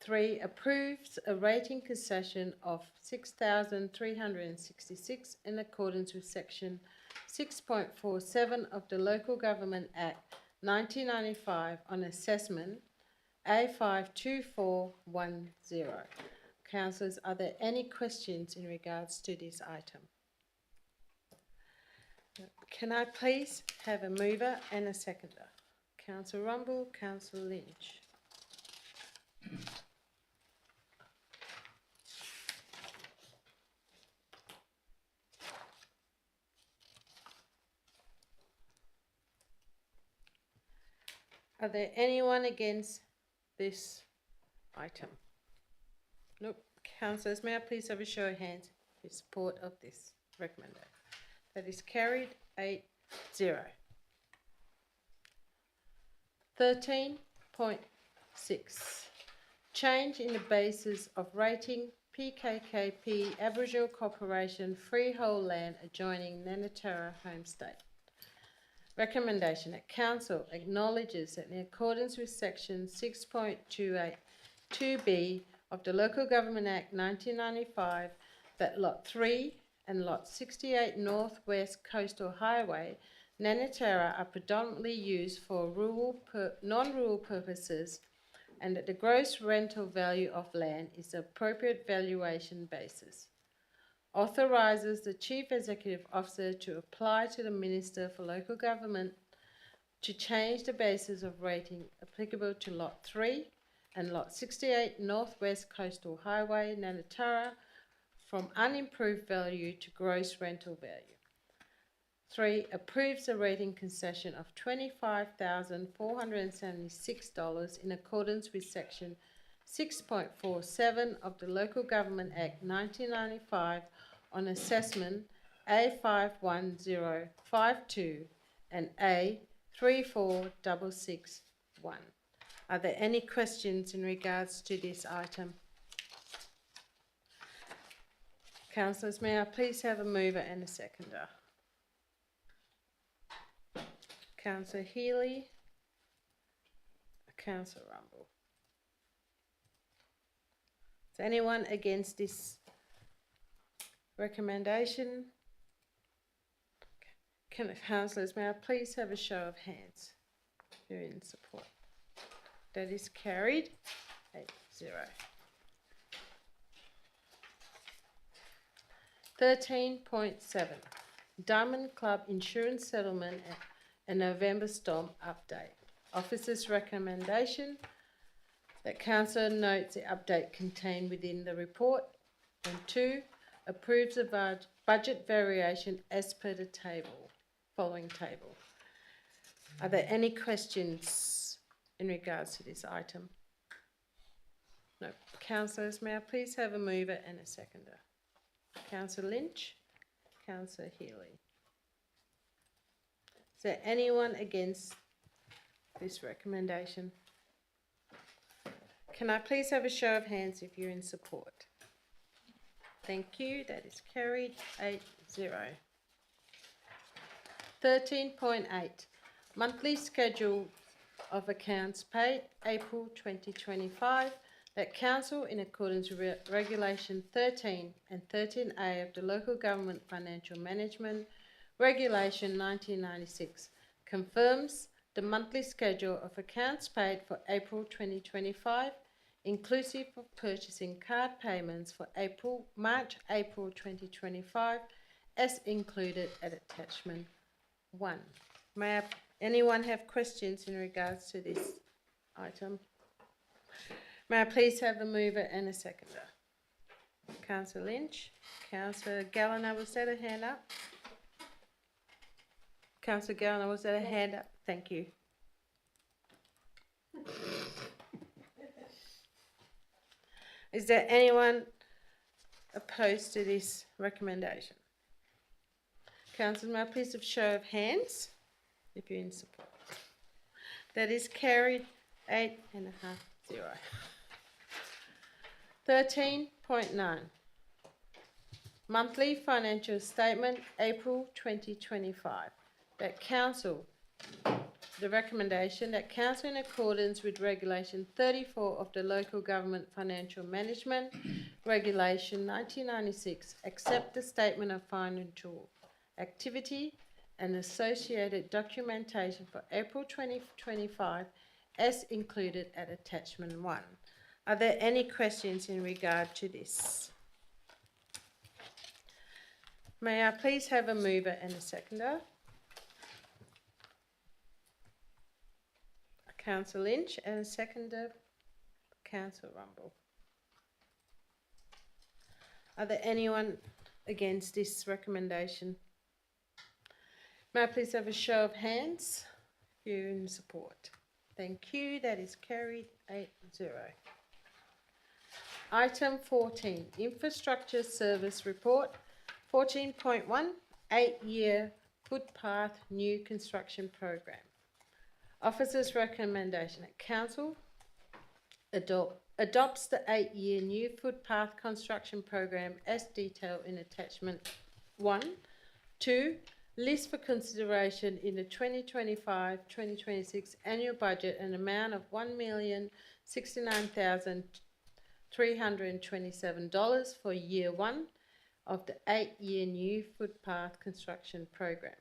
3. Approves a rating concession of 6,366 in accordance with section 6.47 of the Local Government Act 1995 on assessment A52410. Councillors, are there any questions in regards to this item? Can I please have a mover and a seconder? Councillor Rumble, Councillor Lynch. Are there anyone against this item? Nope. Councillors, may I please have a show of hands in support of this recommendation? That is carried 8-0. 13.6. Change in the basis of rating PKKP Aboriginal Corporation freehold land adjoining Nanatara Homestead. Recommendation that Council acknowledges that in accordance with section 6.282B of the Local Government Act 1995 that Lot 3 and Lot 68 North West Coastal Highway, Nanatara, are predominantly used for non-rural purposes, and that the gross rental value of land is the appropriate valuation basis. Authorises the Chief Executive Officer to apply to the Minister for Local Government to change the basis of rating applicable to Lot 3 and Lot 68 North West Coastal Highway, Nanatara, from unimproved value to gross rental value. 3. Approves a rating concession of $25,476 in accordance with section 6.47 of the Local Government Act 1995 on assessment A51052 and A34661. Are there any questions in regards to this item? Councillors, may I please have a mover and a seconder? Councillor Healy, Councillor Rumble. Is anyone against this recommendation? Councillors, may I please have a show of hands if you're in support? That is carried 8-0. 13.7. Diamond Club Insurance Settlement and November Storm Update. Officer's recommendation that Council notes the update contained within the report. And 2. Approves the budget variation as per the following table. Are there any questions in regards to this item? No. Councillors, may I please have a mover and a seconder? Councillor Lynch, Councillor Healy. Is there anyone against this recommendation? Can I please have a show of hands if you're in support? Thank you. That is carried 8-0. 13.8. Monthly schedule of accounts paid April 2025. That Council, in accordance with Regulation 13 and 13A of the Local Government Financial Management Regulation 1996, confirms the monthly schedule of accounts paid for April 2025, inclusive of purchasing card payments for March-April 2025, as included at attachment 1. May anyone have questions in regards to this item? May I please have a mover and a seconder? Councillor Lynch. Councillor Galliner, was that a hand up? Councillor Galliner, was that a hand up? Thank you. Is there anyone opposed to this recommendation? Councillor, may I please have a show of hands if you're in support? That is carried 8.5-0. 13.9. Monthly financial statement, April 2025. That Council, the recommendation that council, in accordance with regulation 34 of the Local Government Financial Management Regulation 1996, accept the statement of financial activity and associated documentation for April 2025 as included at attachment 1. Are there any questions in regard to this? May I please have a mover and a seconder? Councillor Lynch, and a seconder, Councillor Rumble. Are there anyone against this recommendation? May I please have a show of hands? You in support. Thank you. That is carried 8-0. Item 14, Infrastructure Service Report. 14.1, 8-year footpath new construction program. Officer's recommendation that council adopts the 8-year new footpath construction program as detailed in attachment 1. 2. List for consideration in the 2025-2026 annual budget an amount of $1,069,327 for year 1 of the 8-year new footpath construction program.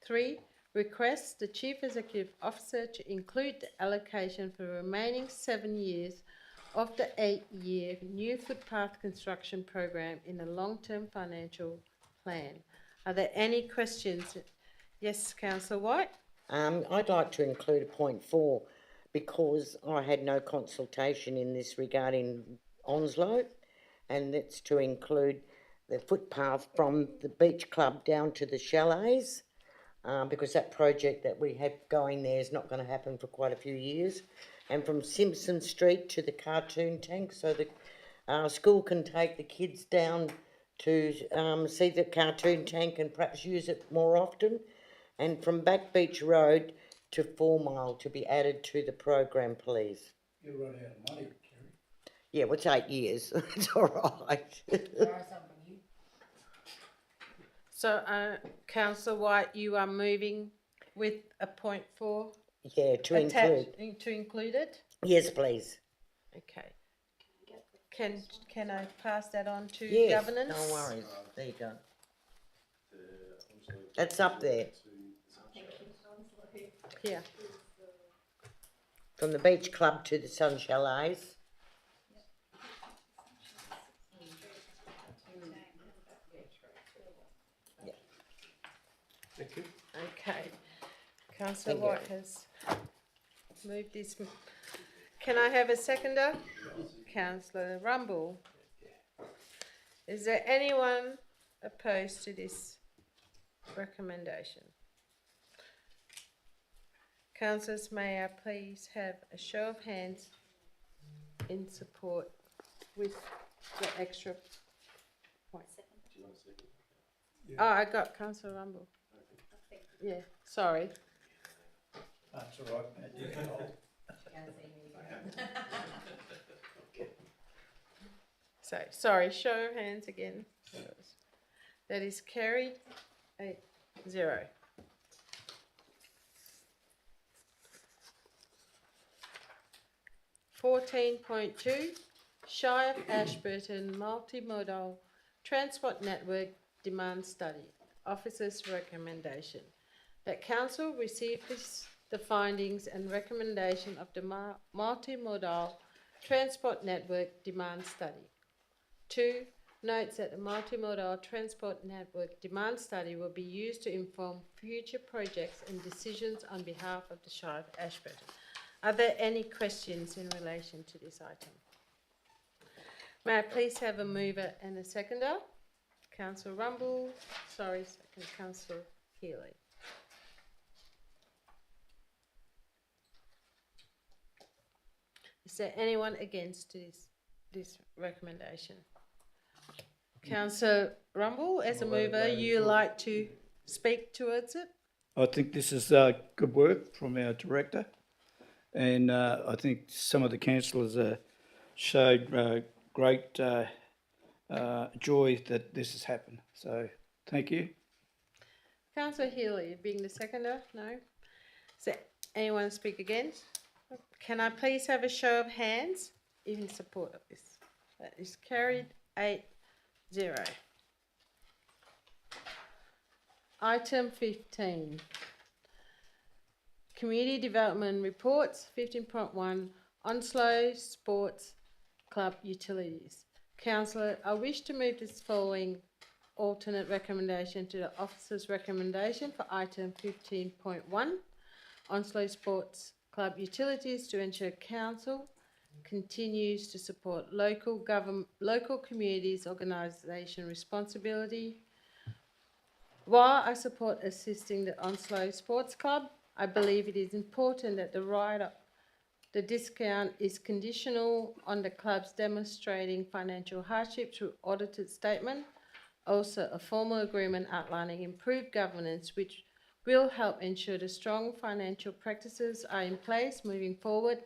3. Requests the Chief Executive Officer to include the allocation for the remaining 7 years of the 8-year new footpath construction program in the long-term financial plan. Are there any questions? Yes, Councillor White? I'd like to include a point 4 because I had no consultation in this regarding Onslow, and it's to include the footpath from the beach club down to the chalets, because that project that we have going there is not going to happen for quite a few years, and from Simpson Street to the cartoon tank, so the school can take the kids down to see the cartoon tank and perhaps use it more often, and from Back Beach Road to 4 Mile to be added to the program, please. You'll run out of money, Kerry. Yeah, well, it's 8 years. It's all right. So, Councillor White, you are moving with a point 4? Yeah, to include. To include it? Yes, please. Okay. Can I pass that on to Yes, governance? no worries. There you go. That's up there. Here. From the beach club to the Sun Chalets. Thank you. Okay. Councillor Thank you. White has moved this. Can I have a seconder? Councillor Rumble. Is there anyone opposed to this recommendation? Councillors, may I please have a show of hands in support with the extra point? Oh, I got Councillor Rumble. Yeah, sorry. That's all right, mate. You can hold. So, sorry, show of hands again. That is carried 8-0. (14.2) Shire of Ashburton Multimodal Transport Network Demand Study. Officer's recommendation that council receive the findings and recommendation of the multimodal transport network demand study. 2. Notes that the multimodal transport network demand study will be used to inform future projects and decisions on behalf of the Shire of Ashburton. Are there any questions in relation to this item? May I please have a mover and a seconder? Councillor Rumble, second Councillor Healy. Is there anyone against this recommendation? Councillor Rumble, as a mover, you like to speak towards it? I think this is good work from our director, and I think some of the councillors showed great joy that this has happened. So, thank you. Councillor Healy, being the seconder, no. Is there anyone to speak against? Can I please have a show of hands in support of this? That is carried 8-0. Item 15. Community Development Reports, 15.1, Onslow Sports Club Utilities. Councillor, I wish to move this following alternate recommendation to the officer's recommendation for item 15.1, Onslow Sports Club Utilities, to ensure council continues to support local communities organisation responsibility. While I support assisting the Onslow Sports Club, I believe it is important that the discount is conditional on the club's demonstrating financial hardship through audited statement. Also, a formal agreement outlining improved governance which will help ensure the strong financial practices are in place moving forward,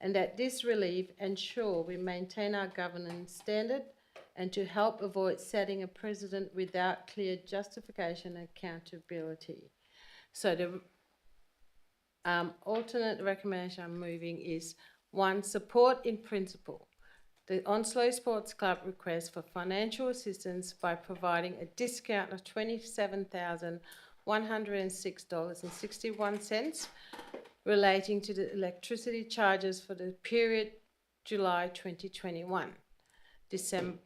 and that this relief ensure we maintain our governance standard and to help avoid setting a precedent without clear justification and accountability. So the alternate recommendation I'm moving is 1, support in principle. The Onslow Sports Club requests for financial assistance by providing a discount of $27,106.61 relating to the electricity charges for the period July 2021, December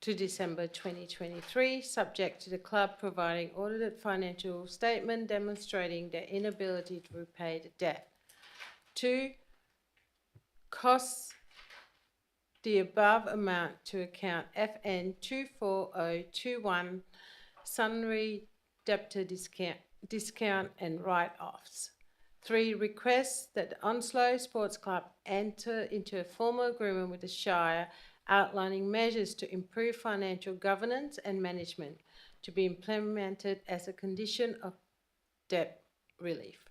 to December 2023, subject to the club providing audited financial statement demonstrating their inability to repay the debt. 2, costs the above amount to account FN 24021 sundry debtor discount and write-offs. 3, requests that the Onslow Sports Club enter into a formal agreement with the Shire outlining measures to improve financial governance and management to be implemented as a condition of debt relief.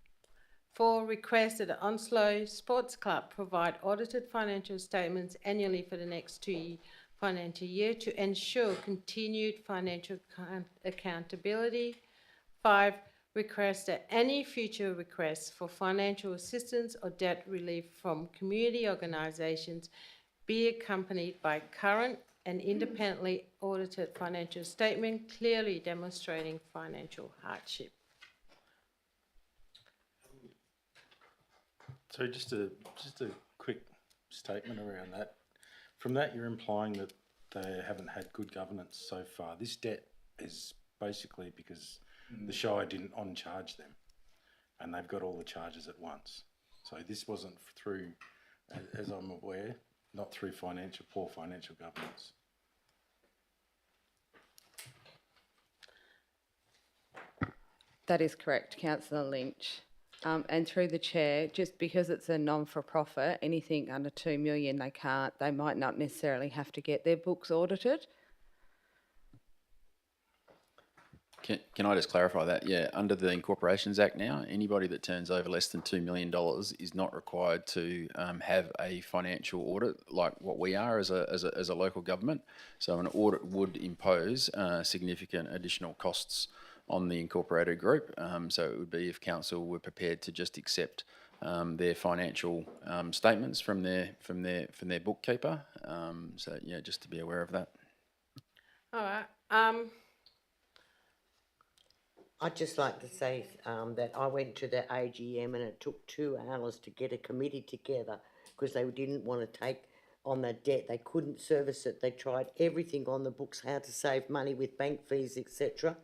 4, request that the Onslow Sports Club provide audited financial statements annually for the next 2 financial year to ensure continued financial accountability. 5, request that any future requests for financial assistance or debt relief from community organisations be accompanied by current and independently audited financial statement clearly demonstrating financial hardship. So just a quick statement around that. From that, you're implying that they haven't had good governance so far. This debt is basically because the Shire didn't on-charge them, and they've got all the charges at once. So this wasn't through, as I'm aware, not through poor financial governance. That is correct, Councillor Lynch. And through the chair, just because it's a non-for-profit, anything under 2 million they might not necessarily have to get their books audited. Can I just clarify that? Yeah, under the Incorporations Act now, anybody that turns over less than $2 million is not required to have a financial audit like what we are as a local government. So an audit would impose significant additional costs on the incorporated group. So it would be if council were prepared to just accept their financial statements from their bookkeeper. So yeah, just to be aware of that. All right. I'd just like to say that I went to the AGM and it took 2 hours to get a committee together because they didn't want to take on the debt. They couldn't service it. They tried everything on the books, how to save money with bank fees, etc.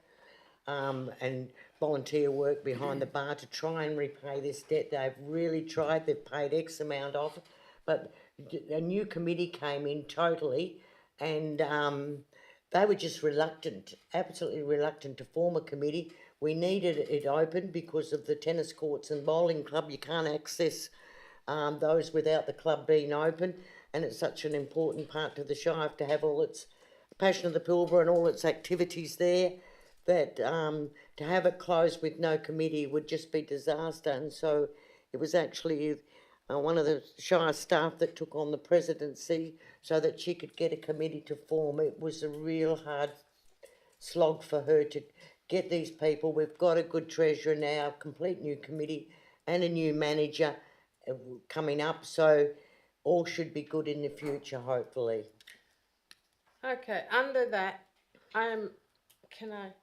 And volunteer work behind the bar to try and repay this debt. They've really tried. They've paid X amount off, but a new committee came in totally, and they were just reluctant, absolutely reluctant to form a committee. We needed it open because of the tennis courts and bowling club. You can't access those without the club being open, and it's such an important part to the Shire to have all its Passion of the Pilbara and all its activities there, that to have it closed with no committee would just be disaster. And so it was actually one of the Shire staff that took on the presidency so that she could get a committee to form. It was a real hard slog for her to get these people. We've got a good treasurer now, complete new committee and a new manager coming up, so all should be good in the future, hopefully. Okay, under that, I'm gonna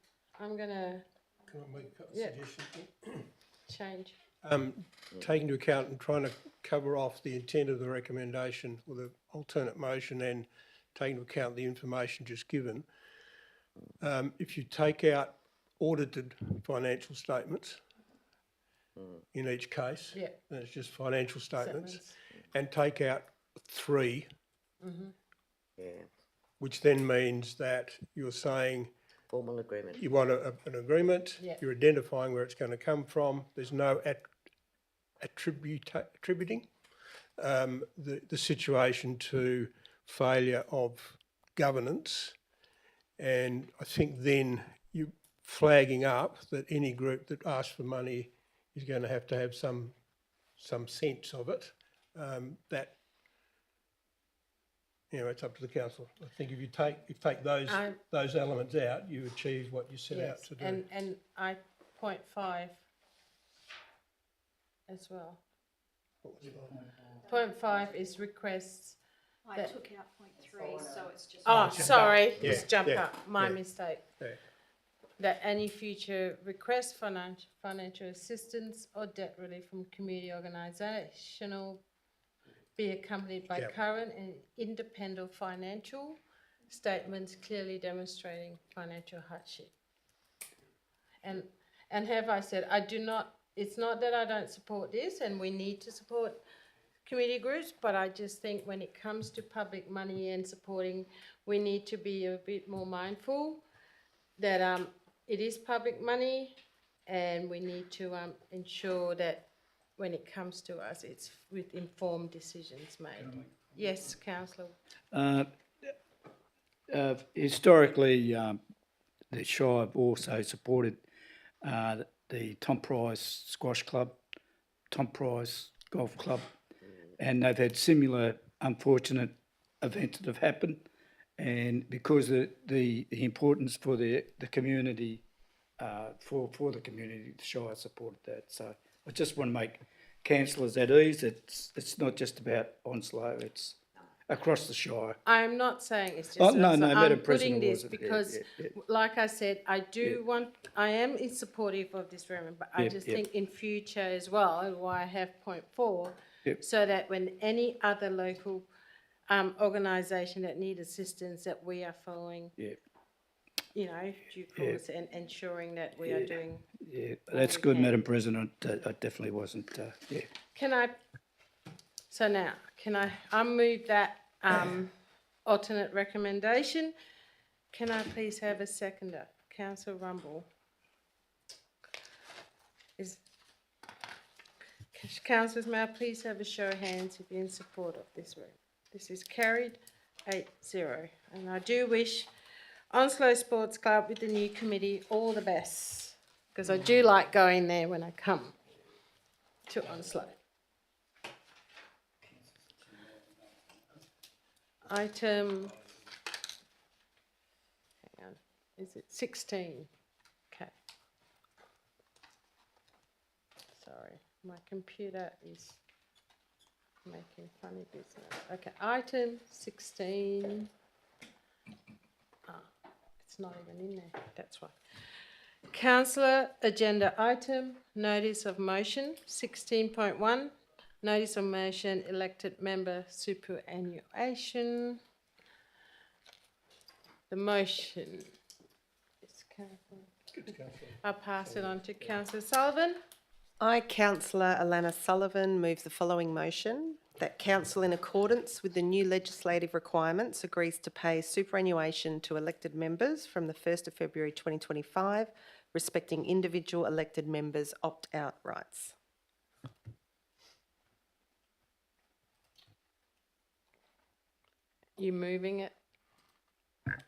Can I make a Yeah. suggestion? change. Taking into account and trying to cover off the intent of the recommendation or the alternate motion and taking into account the information just given, if you take out audited financial statements in each case, Yeah. then it's just financial statements, Statements. and take out 3, Yeah, which then means that you're saying formal agreement. you want an agreement, Yeah. you're identifying where it's going to come from, there's no attributing the situation to failure of governance, and I think then you flagging up that any group that asks for money is going to have some sense of it. That, you know, it's up to the council. I think if you take those elements out, you achieve what you set out Yes, to do. and I 0.5 as well. 0.5 is requests. I That- took out 0.3, so it's just. Oh, sorry, Yeah, it's jump yeah, up, my yeah. mistake. Yeah. That any future request for financial assistance or debt relief from community organisational be accompanied by Yeah. current and independent financial statements clearly demonstrating financial hardship. And have I said, I do not, it's not that I don't support this, and we need to support community groups, but I just think when it comes to public money and supporting, we need to be a bit more mindful that it is public money, and we need to ensure that when it comes to us, it's with informed decisions made. Yes, councillor. Historically, the Shire have also supported the Tom Price Squash Club, Tom Price Golf Club, and they've had similar unfortunate events that have happened. And because of the importance for the community, for the community, the Shire supported that. So I just want to make councillors at ease. It's not just about Onslow, it's across the Shire. I'm not saying it's just. Oh, no, us. no, I'm Madam putting President, this wasn't it? Yeah, because, yeah. like I said, I am supportive of this remedy, but I Yeah, just yeah. think in future as well, and why I have 0.4, Yep. so that when any other local organisation that need assistance, that we are following, Yeah, you know, due course and ensuring that we are doing. yeah, that's we good, can. Madam President. I definitely wasn't, yeah. I move that alternate recommendation. Can I please have a seconder? Councillor Rumble. Councillors, may I please have a show of hands if you're in support of this room? This is carried 8-0. And I do wish Onslow Sports Club with the new committee all the best, because I do like going there when I come to Onslow. Item, hang on, is it 16? Okay. Sorry, my computer is making funny business. Okay, item 16. It's not even in there, that's why. Councillor agenda item, notice of motion, 16.1. Notice of motion, elected member superannuation. The motion is I'll pass it on to Councillor Sullivan. I, Councillor Alana Sullivan, move the following motion: that council, in accordance with the new legislative requirements, agrees to pay superannuation to elected members from the 1st of February 2025, respecting individual elected members' opt-out rights. You moving it?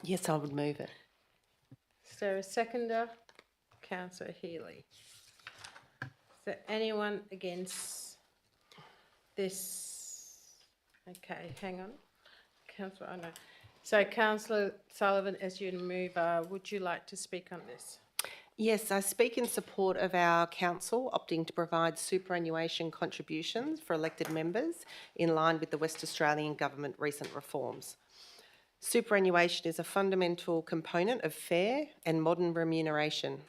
Yes, I would move it. Is there a seconder? Councillor Healy. Is there anyone against this? Okay, hang on. Councillor, I know. So Councillor Sullivan, as you move, would you like to speak on this? Yes, I speak in support of our council opting to provide superannuation contributions for elected members in line with the West Australian Government recent reforms. Superannuation is a fundamental component of fair and modern remuneration.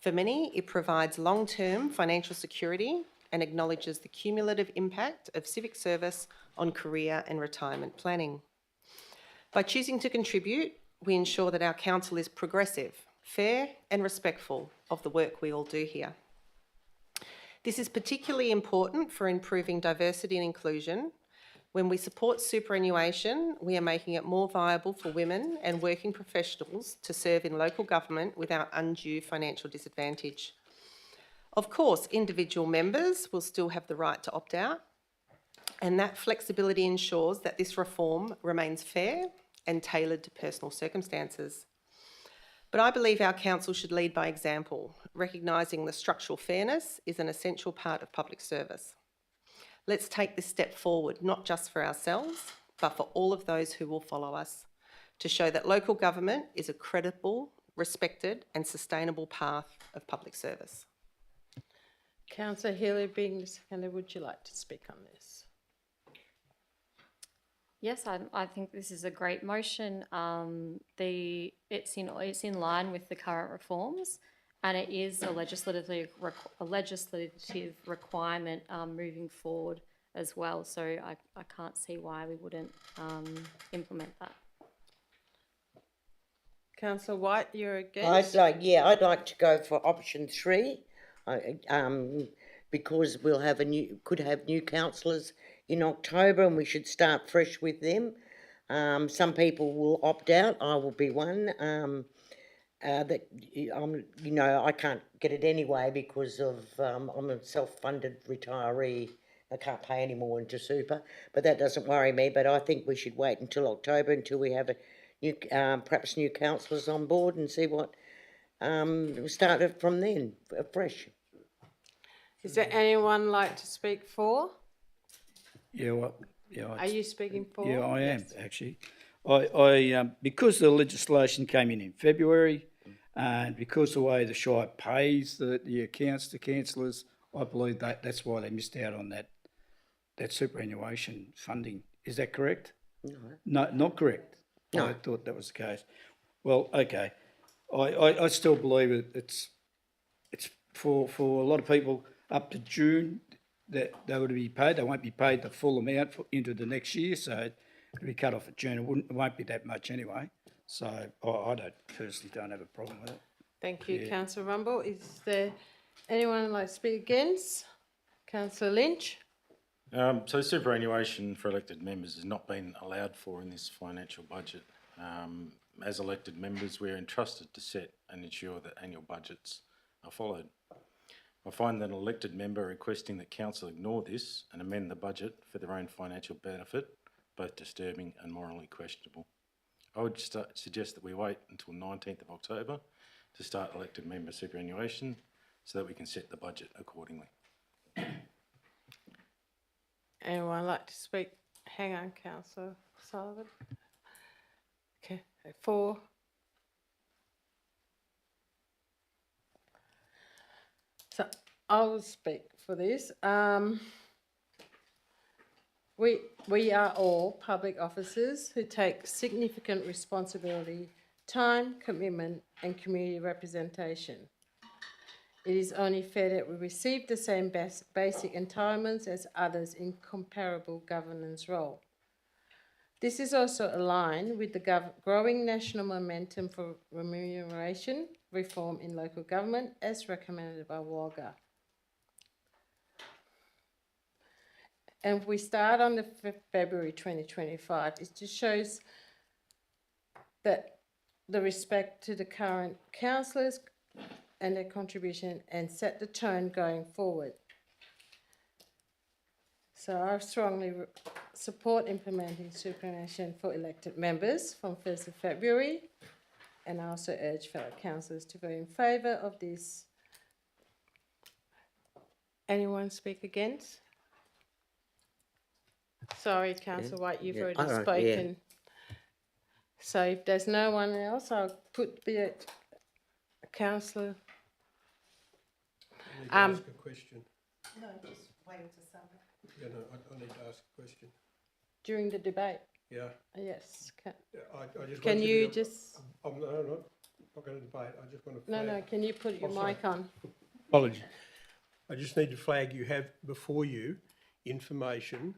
For many, it provides long-term financial security and acknowledges the cumulative impact of civic service on career and retirement planning. By choosing to contribute, we ensure that our council is progressive, fair and respectful of the work we all do here. This is particularly important for improving diversity and inclusion. When we support superannuation, we are making it more viable for women and working professionals to serve in local government without undue financial disadvantage. Of course, individual members will still have the right to opt out, and that flexibility ensures that this reform remains fair and tailored to personal circumstances. But I believe our council should lead by example, recognising that structural fairness is an essential part of public service. Let's take this step forward, not just for ourselves, but for all of those who will follow us, to show that local government is a credible, respected and sustainable path of public service. Councillor Healy, being the seconder, would you like to speak on this? Yes, I think this is a great motion. It's in line with the current reforms, and it is a legislative requirement moving forward as well. So I can't see why we wouldn't implement that. Councillor White, you're against? I'd like to go for option 3, because we'll could have new councillors in October, and we should start fresh with them. Some people will opt out. I will be one. I can't get it anyway because of I'm a self-funded retiree. I can't pay any more into super, but that doesn't worry me. But I think we should wait until October until we have perhaps new councillors on board and see what start it from then fresh. Is there anyone like to speak for? Are you speaking for? Yeah, I am actually. I because the legislation came in February, and because the way the Shire pays the accounts to councillors, I believe that's why they missed out on that superannuation funding. Is that correct? No, not correct. No. I thought that was the case. Well, okay. I still believe it's for a lot of people up to June that they would be paid. They won't be paid the full amount into the next year, so it'll be cut off at June. It won't be that much anyway. So I personally don't have a problem with it. Thank you, Yeah. Councillor Rumble. Is there anyone like to speak against? Councillor Lynch? So superannuation for elected members has not been allowed for in this financial budget. As elected members, we're entrusted to set and ensure that annual budgets are followed. I find that an elected member requesting that council ignore this and amend the budget for their own financial benefit both disturbing and morally questionable. I would suggest that we wait until 19th of October to start elected member superannuation so that we can set the budget accordingly. Anyone like to speak? Hang on, Councillor Sullivan. Okay, 4. So I will speak for this. We are all public officers who take significant responsibility, time, commitment and community representation. It is only fair that we receive the same basic entitlements as others in comparable governance role. This is also aligned with the growing national momentum for remuneration reform in local government as recommended by WAGA. And if we start on the February 2025, it just shows that the respect to the current councillors and their contribution and set the tone going forward. So I strongly support implementing superannuation for elected members from 1st of February, and I also urge fellow councillors to vote in favour of this. Anyone speak against? Sorry, Councillor White, you've already spoken. So if there's no one else, I'll put the Councillor ask a question. No, just waiting to sum it. Yeah, no, I need to ask a question. During the debate? Yeah. Yes. Yeah, I just Can want you to just, I'm not going to debate. I just want to no, flag. no, can you put your Oh, sorry. mic on? Apology. I just need to flag you have before you information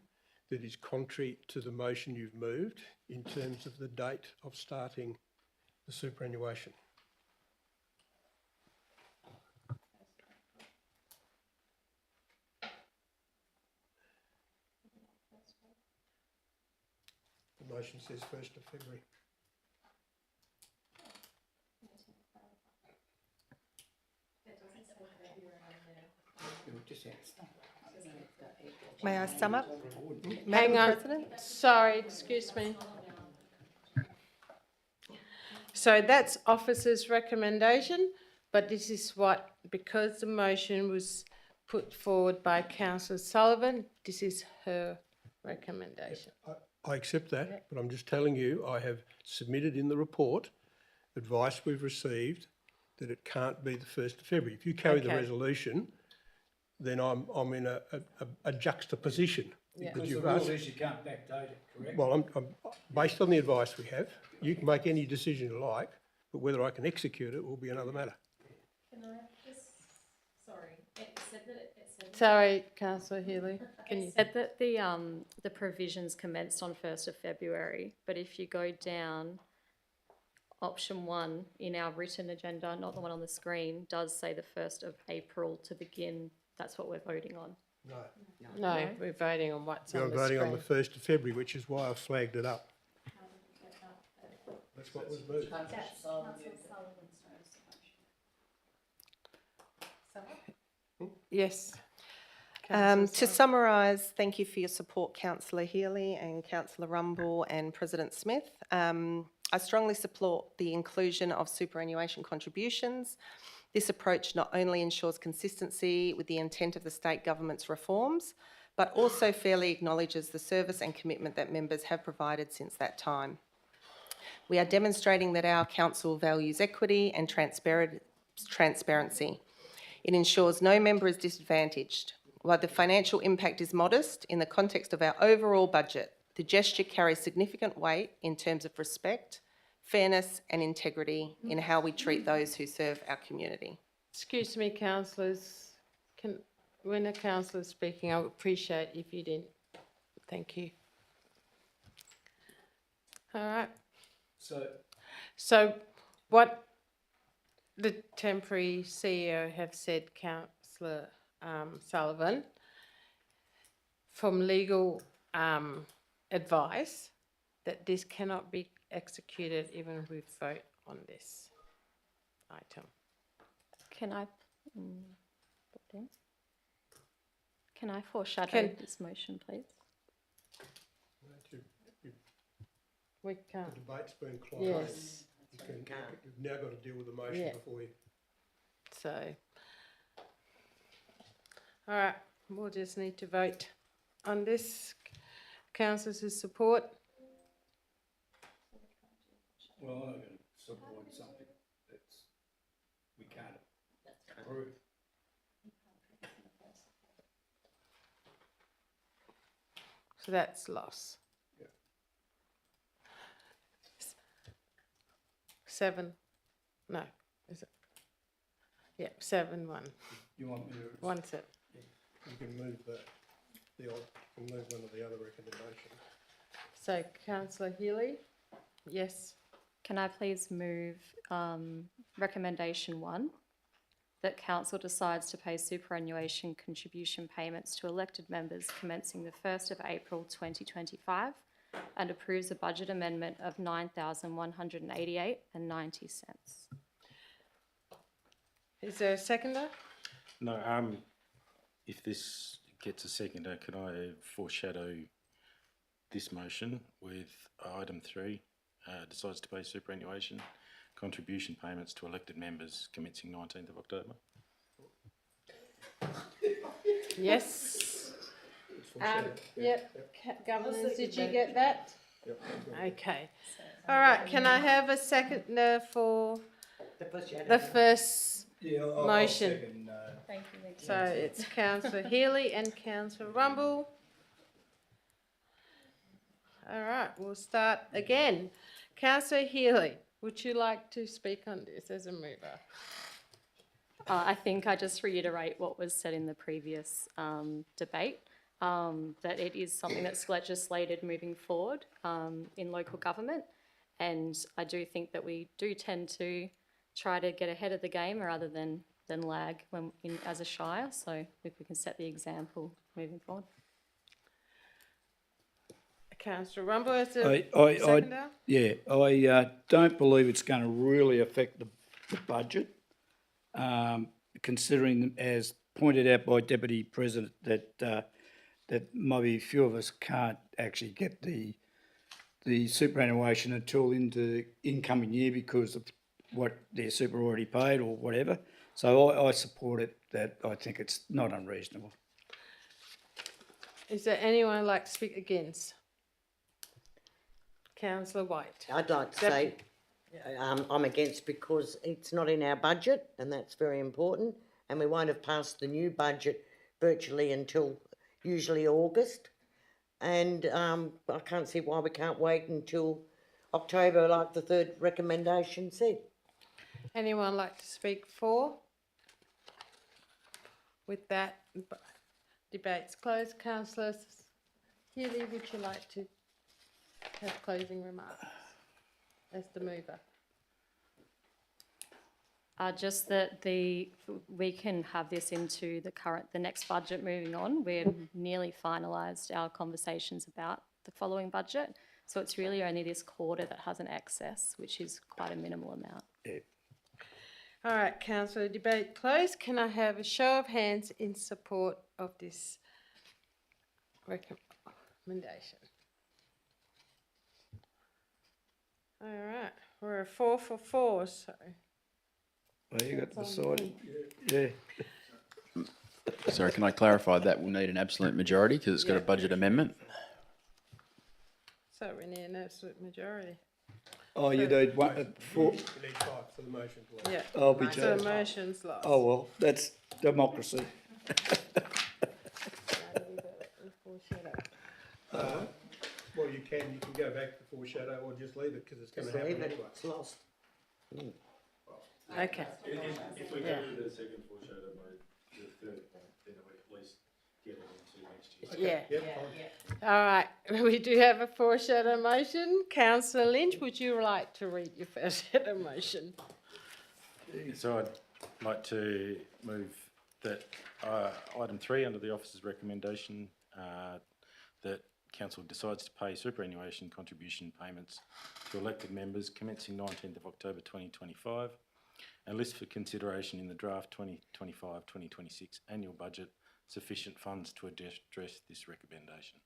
that is contrary to the motion you've moved in terms of the date of starting the superannuation. The motion says 1st of February. May I sum up? Hang Madam on. President? Sorry, excuse me. So that's officer's recommendation, but this is what, because the motion was put forward by councillor Sullivan, this is her recommendation. I accept that, but I'm just telling you, I have submitted in the report advice we've received that it can't be the 1st of February. If you carry the Okay. resolution, then I'm in a juxtaposition. Yeah. Because Because the you've rule asked, is you can't backdate it, correct? well, I'm based on the advice we have, you can make any decision you like, but whether I can execute it will be another matter. Can I just, sorry, it said that, Sorry, councillor Healy, can you? said that the provisions commenced on 1st of February, but if you go down, option 1 in our written agenda, not the one on the screen, does say the 1st of April to begin. That's what we're voting on. No. No, we're voting on what's You're on the voting screen. on the 1st of February, which is why I flagged it up. That's what was moved. Yes. To summarise, thank you for your support, Councillor Healy and Councillor Rumble and President Smith. I strongly support the inclusion of superannuation contributions. This approach not only ensures consistency with the intent of the state government's reforms, but also fairly acknowledges the service and commitment that members have provided since that time. We are demonstrating that our council values equity and transparency. It ensures no member is disadvantaged. While the financial impact is modest, in the context of our overall budget, the gesture carries significant weight in terms of respect, fairness and integrity in how we treat those who serve our community. Excuse me, councillors. When a councillor is speaking, I would appreciate if you didn't. Thank you. All right. So what the temporary CEO have said, councillor Sullivan, from legal advice, that this cannot be executed even if we vote on this item. Can I, can I foreshadow this motion, please? We The can't. debate's been closed. Yes. You've now got to deal with the motion Yeah. before you. So, all right, we'll just need to vote on this. Councillors' support. Well, I'm going to support something that's, we can't approve. So that's loss. Yeah. 7, no, is it? Yeah, 7-1, You want me to? 1-7. You can move you can move one of the other recommendations. So councillor Healy, yes. Can I please move recommendation 1, that council decides to pay superannuation contribution payments to elected members commencing the 1st of April 2025 and approves a budget amendment of $9,188.90. Is there a seconder? No, if this gets a seconder, can I foreshadow this motion with item 3, decides to pay superannuation contribution payments to elected members commencing 19th of October? Yes. Yep. Governors, did you get that? Yep. Okay. All right, can I have a seconder for the first Yeah, Motion. Thank you, Nick. So it's Councillor Healy and Councillor Rumble. All right, we'll start again. Councillor Healy, would you like to speak on this as a mover? I think I just reiterate what was said in the previous debate, that it is something that's legislated moving forward in local government. And I do think that we do tend to try to get ahead of the game rather than lag as a shire. So if we can set the example moving forward. Councillor Rumble as a seconder? I don't believe it's going to really affect the budget, considering, as pointed out by Deputy President, that maybe a few of us can't actually get the superannuation until into the incoming year because of what their super already paid or whatever. So I support it. That I think it's not unreasonable. Is there anyone who'd like to speak against? Councillor White. I'd like to say I'm against because it's not in our budget, and that's very important, and we won't have passed the new budget virtually until usually August, and I can't see why we can't wait until October like the third recommendation said. Anyone like to speak for? With that, debate's closed. Councillor Healy, would you like to have closing remarks as the mover? Just that we can have this into the next budget moving on. We're nearly finalised our conversations about the following budget. So it's really only this quarter that has an excess, which is quite a minimal amount. Yeah. All right, councillor, debate closed. Can I have a show of hands in support of this recommendation? All right, we're a 4 for 4, so. Well, you got to decide. Yeah. Sorry, can I clarify that will need an absolute majority because it's got a budget amendment? So we need an absolute majority. Oh, you need one, four. You need 5 for the motion, please. Yeah. I'll be So judged. the motion's lost. Oh, well, that's democracy. Well, you can go back to foreshadow or just leave it because it's going to happen anyway. It's lost. Okay. If we Yeah. do the second foreshadow mode, the third, then we at least get it into next year. Yeah. Yep, fine. All right, we do have a foreshadow motion. Councillor Lynch, would you like to read your foreshadow motion? So I'd like to move that item 3 under the officer's recommendation that council decides to pay superannuation contribution payments to elected members commencing 19th of October 2025 and list for consideration in the draft 2025-2026 annual budget sufficient funds to address this recommendation.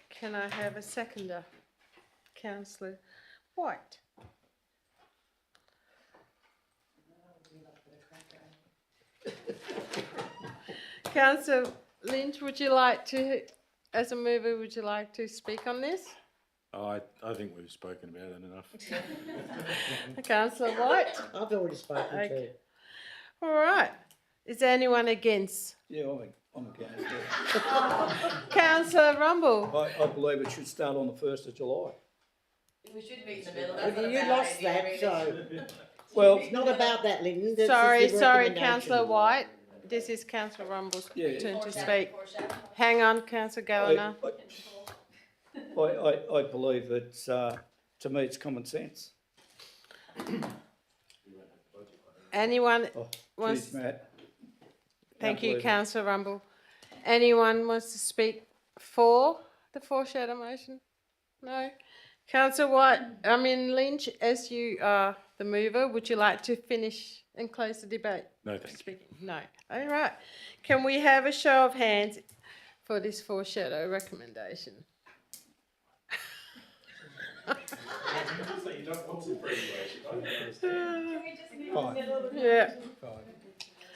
Can I have a seconder? Councillor White. Councillor Lynch, would you like to, as a mover, would you like to speak on this? I think we've spoken about it enough. Councillor White? I've already spoken to. Okay. All right. Is there anyone against? Yeah, I'm against it. Councillor Rumble? I believe it should start on the 1st of July. We should be in the middle. Well, you lost that, so Well, it's not about that, Lyndon. This Sorry, is the recommendation. Councillor White. This is Councillor Rumble's Yeah. turn to speak. Hang on, Councillor Gallagher. I believe that, to me, it's common sense. Anyone Oh, wants? geez, Matt. Thank you, believe it. Councillor Rumble. Anyone wants to speak for the foreshadow motion? No. Councillor White, Lynch, as you are the mover, would you like to finish and close the debate? No, thank you. Speaking? No. All right. Can we have a show of hands for this foreshadow recommendation? Yeah.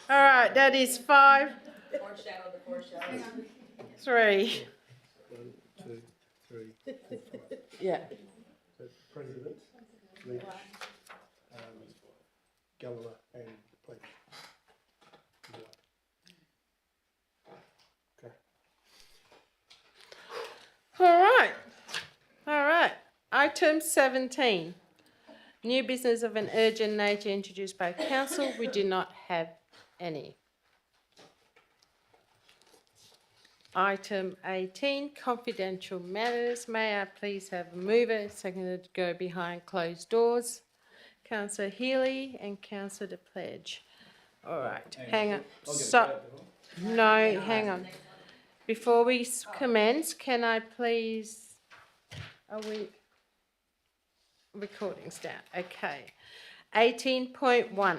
All right, that is 5, Foreshadow the foreshadow. 3. 1, 2, 3, 4, 5. Yeah. So President, Lynch, Gallagher and Pledge. Item 17, new business of an urgent nature introduced by council. We do not have any. Item 18, confidential matters. May I please have a mover, seconder to go behind closed doors? Councillor Healy and Councillor De Pledge. All right, hang on. No, hang on. Before we commence, can I please, are we, recording start, okay. 18.1,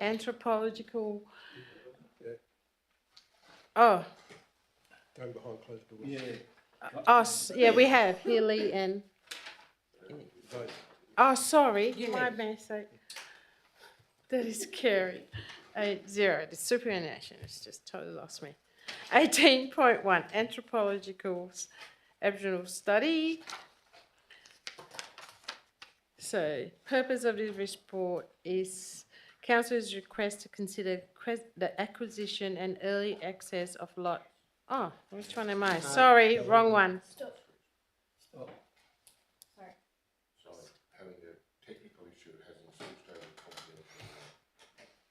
anthropological, oh, Going behind closed doors. yeah, we have Healy and, Vote. oh, sorry, my mistake. That is scary. 8-0, the superannuation has just totally lost me. 18.1, anthropological Aboriginal study. So, purpose of this report is Council's request to consider the acquisition and early access of lot. Oh, which one am I? Sorry, wrong one. Sorry, having a technical issue that hasn't switched over to confidential.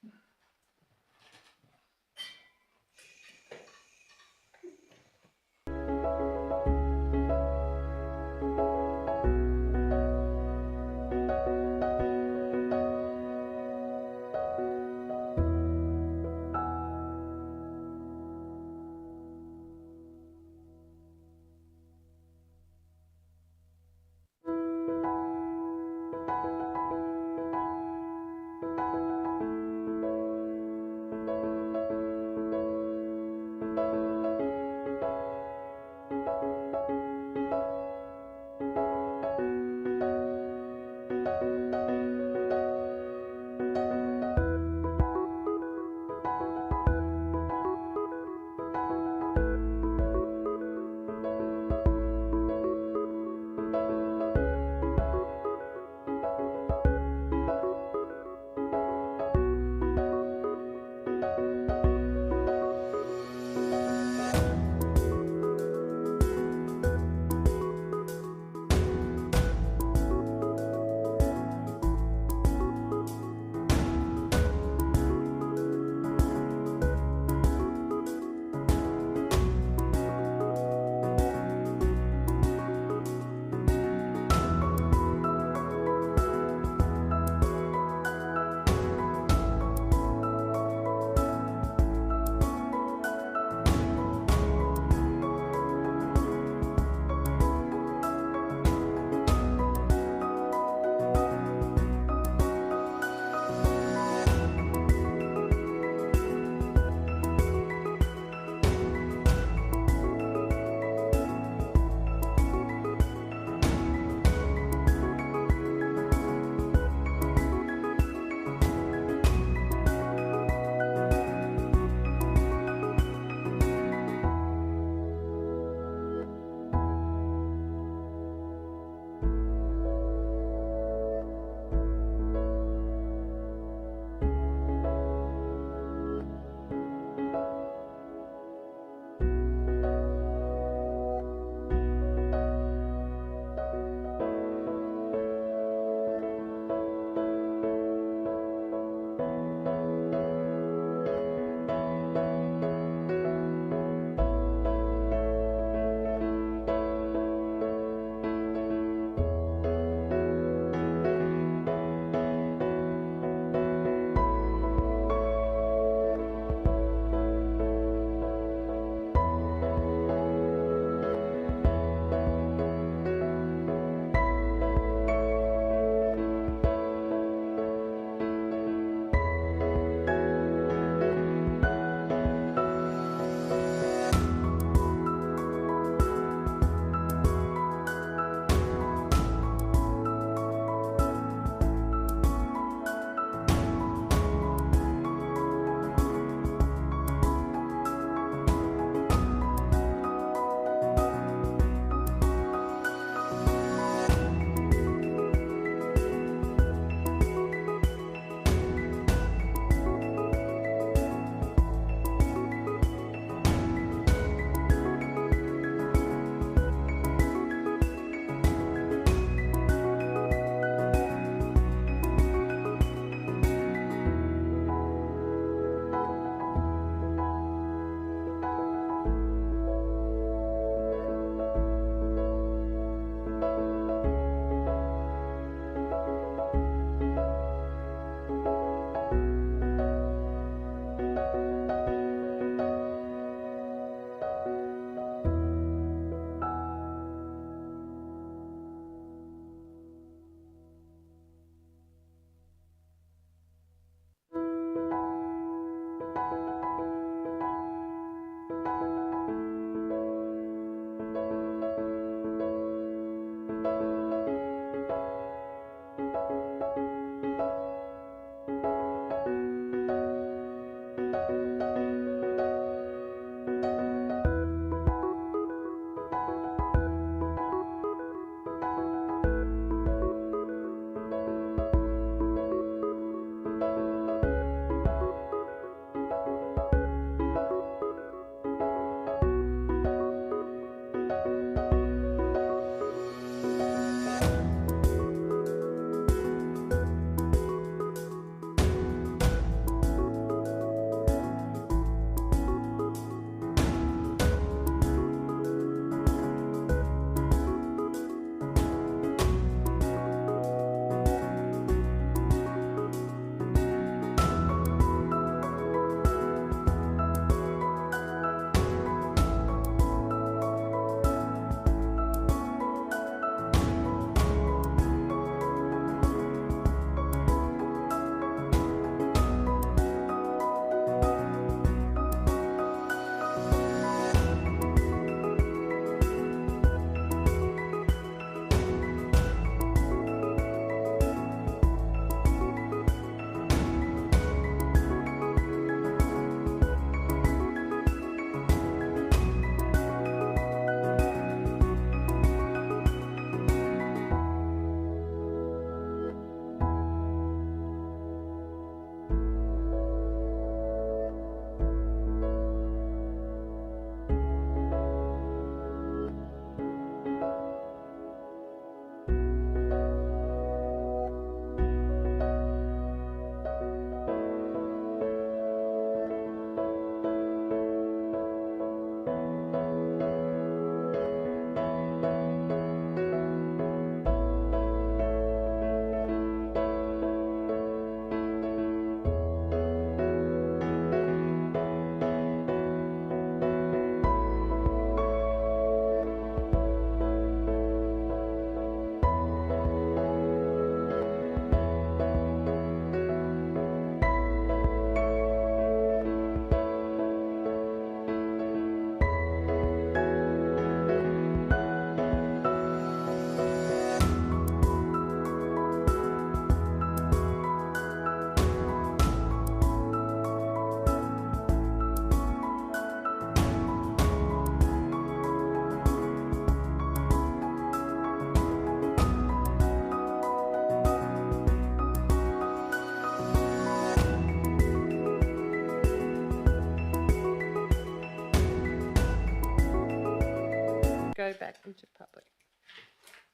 back into public.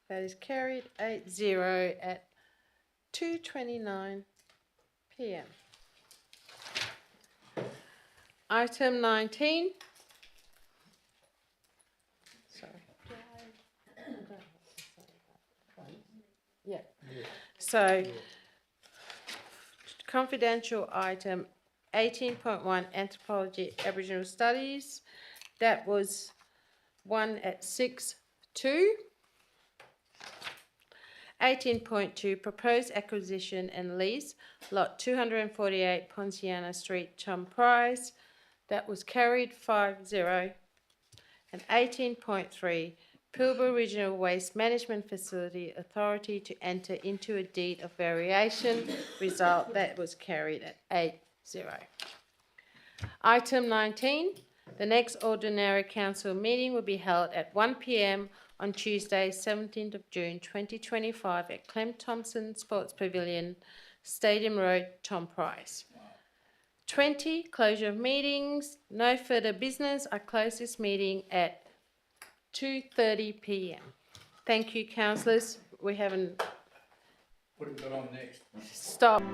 That is carried 8-0 at 2:29 p.m. Item 19. Sorry. Yeah. So, confidential item 18.1 Anthropology Aboriginal Studies. That was one at 6:2. 18.2 Proposed Acquisition and Lease, Lot 248 Ponciana Street, Chum Price. That was carried 5-0. And 18.3 Pilbara Regional Waste Management Facility Authority to enter into a deed of variation. Result, that was carried at 8-0. Item 19. The next ordinary council meeting will be held at 1 p.m. on Tuesday, 17th of June 2025 at Clem Thompson Sports Pavilion, Stadium Road, Tom Price. 20. Closure of meetings. No further business. I close this meeting at 2:30 p.m. Thank you, councillors. We haven't What have we got on next? stopped.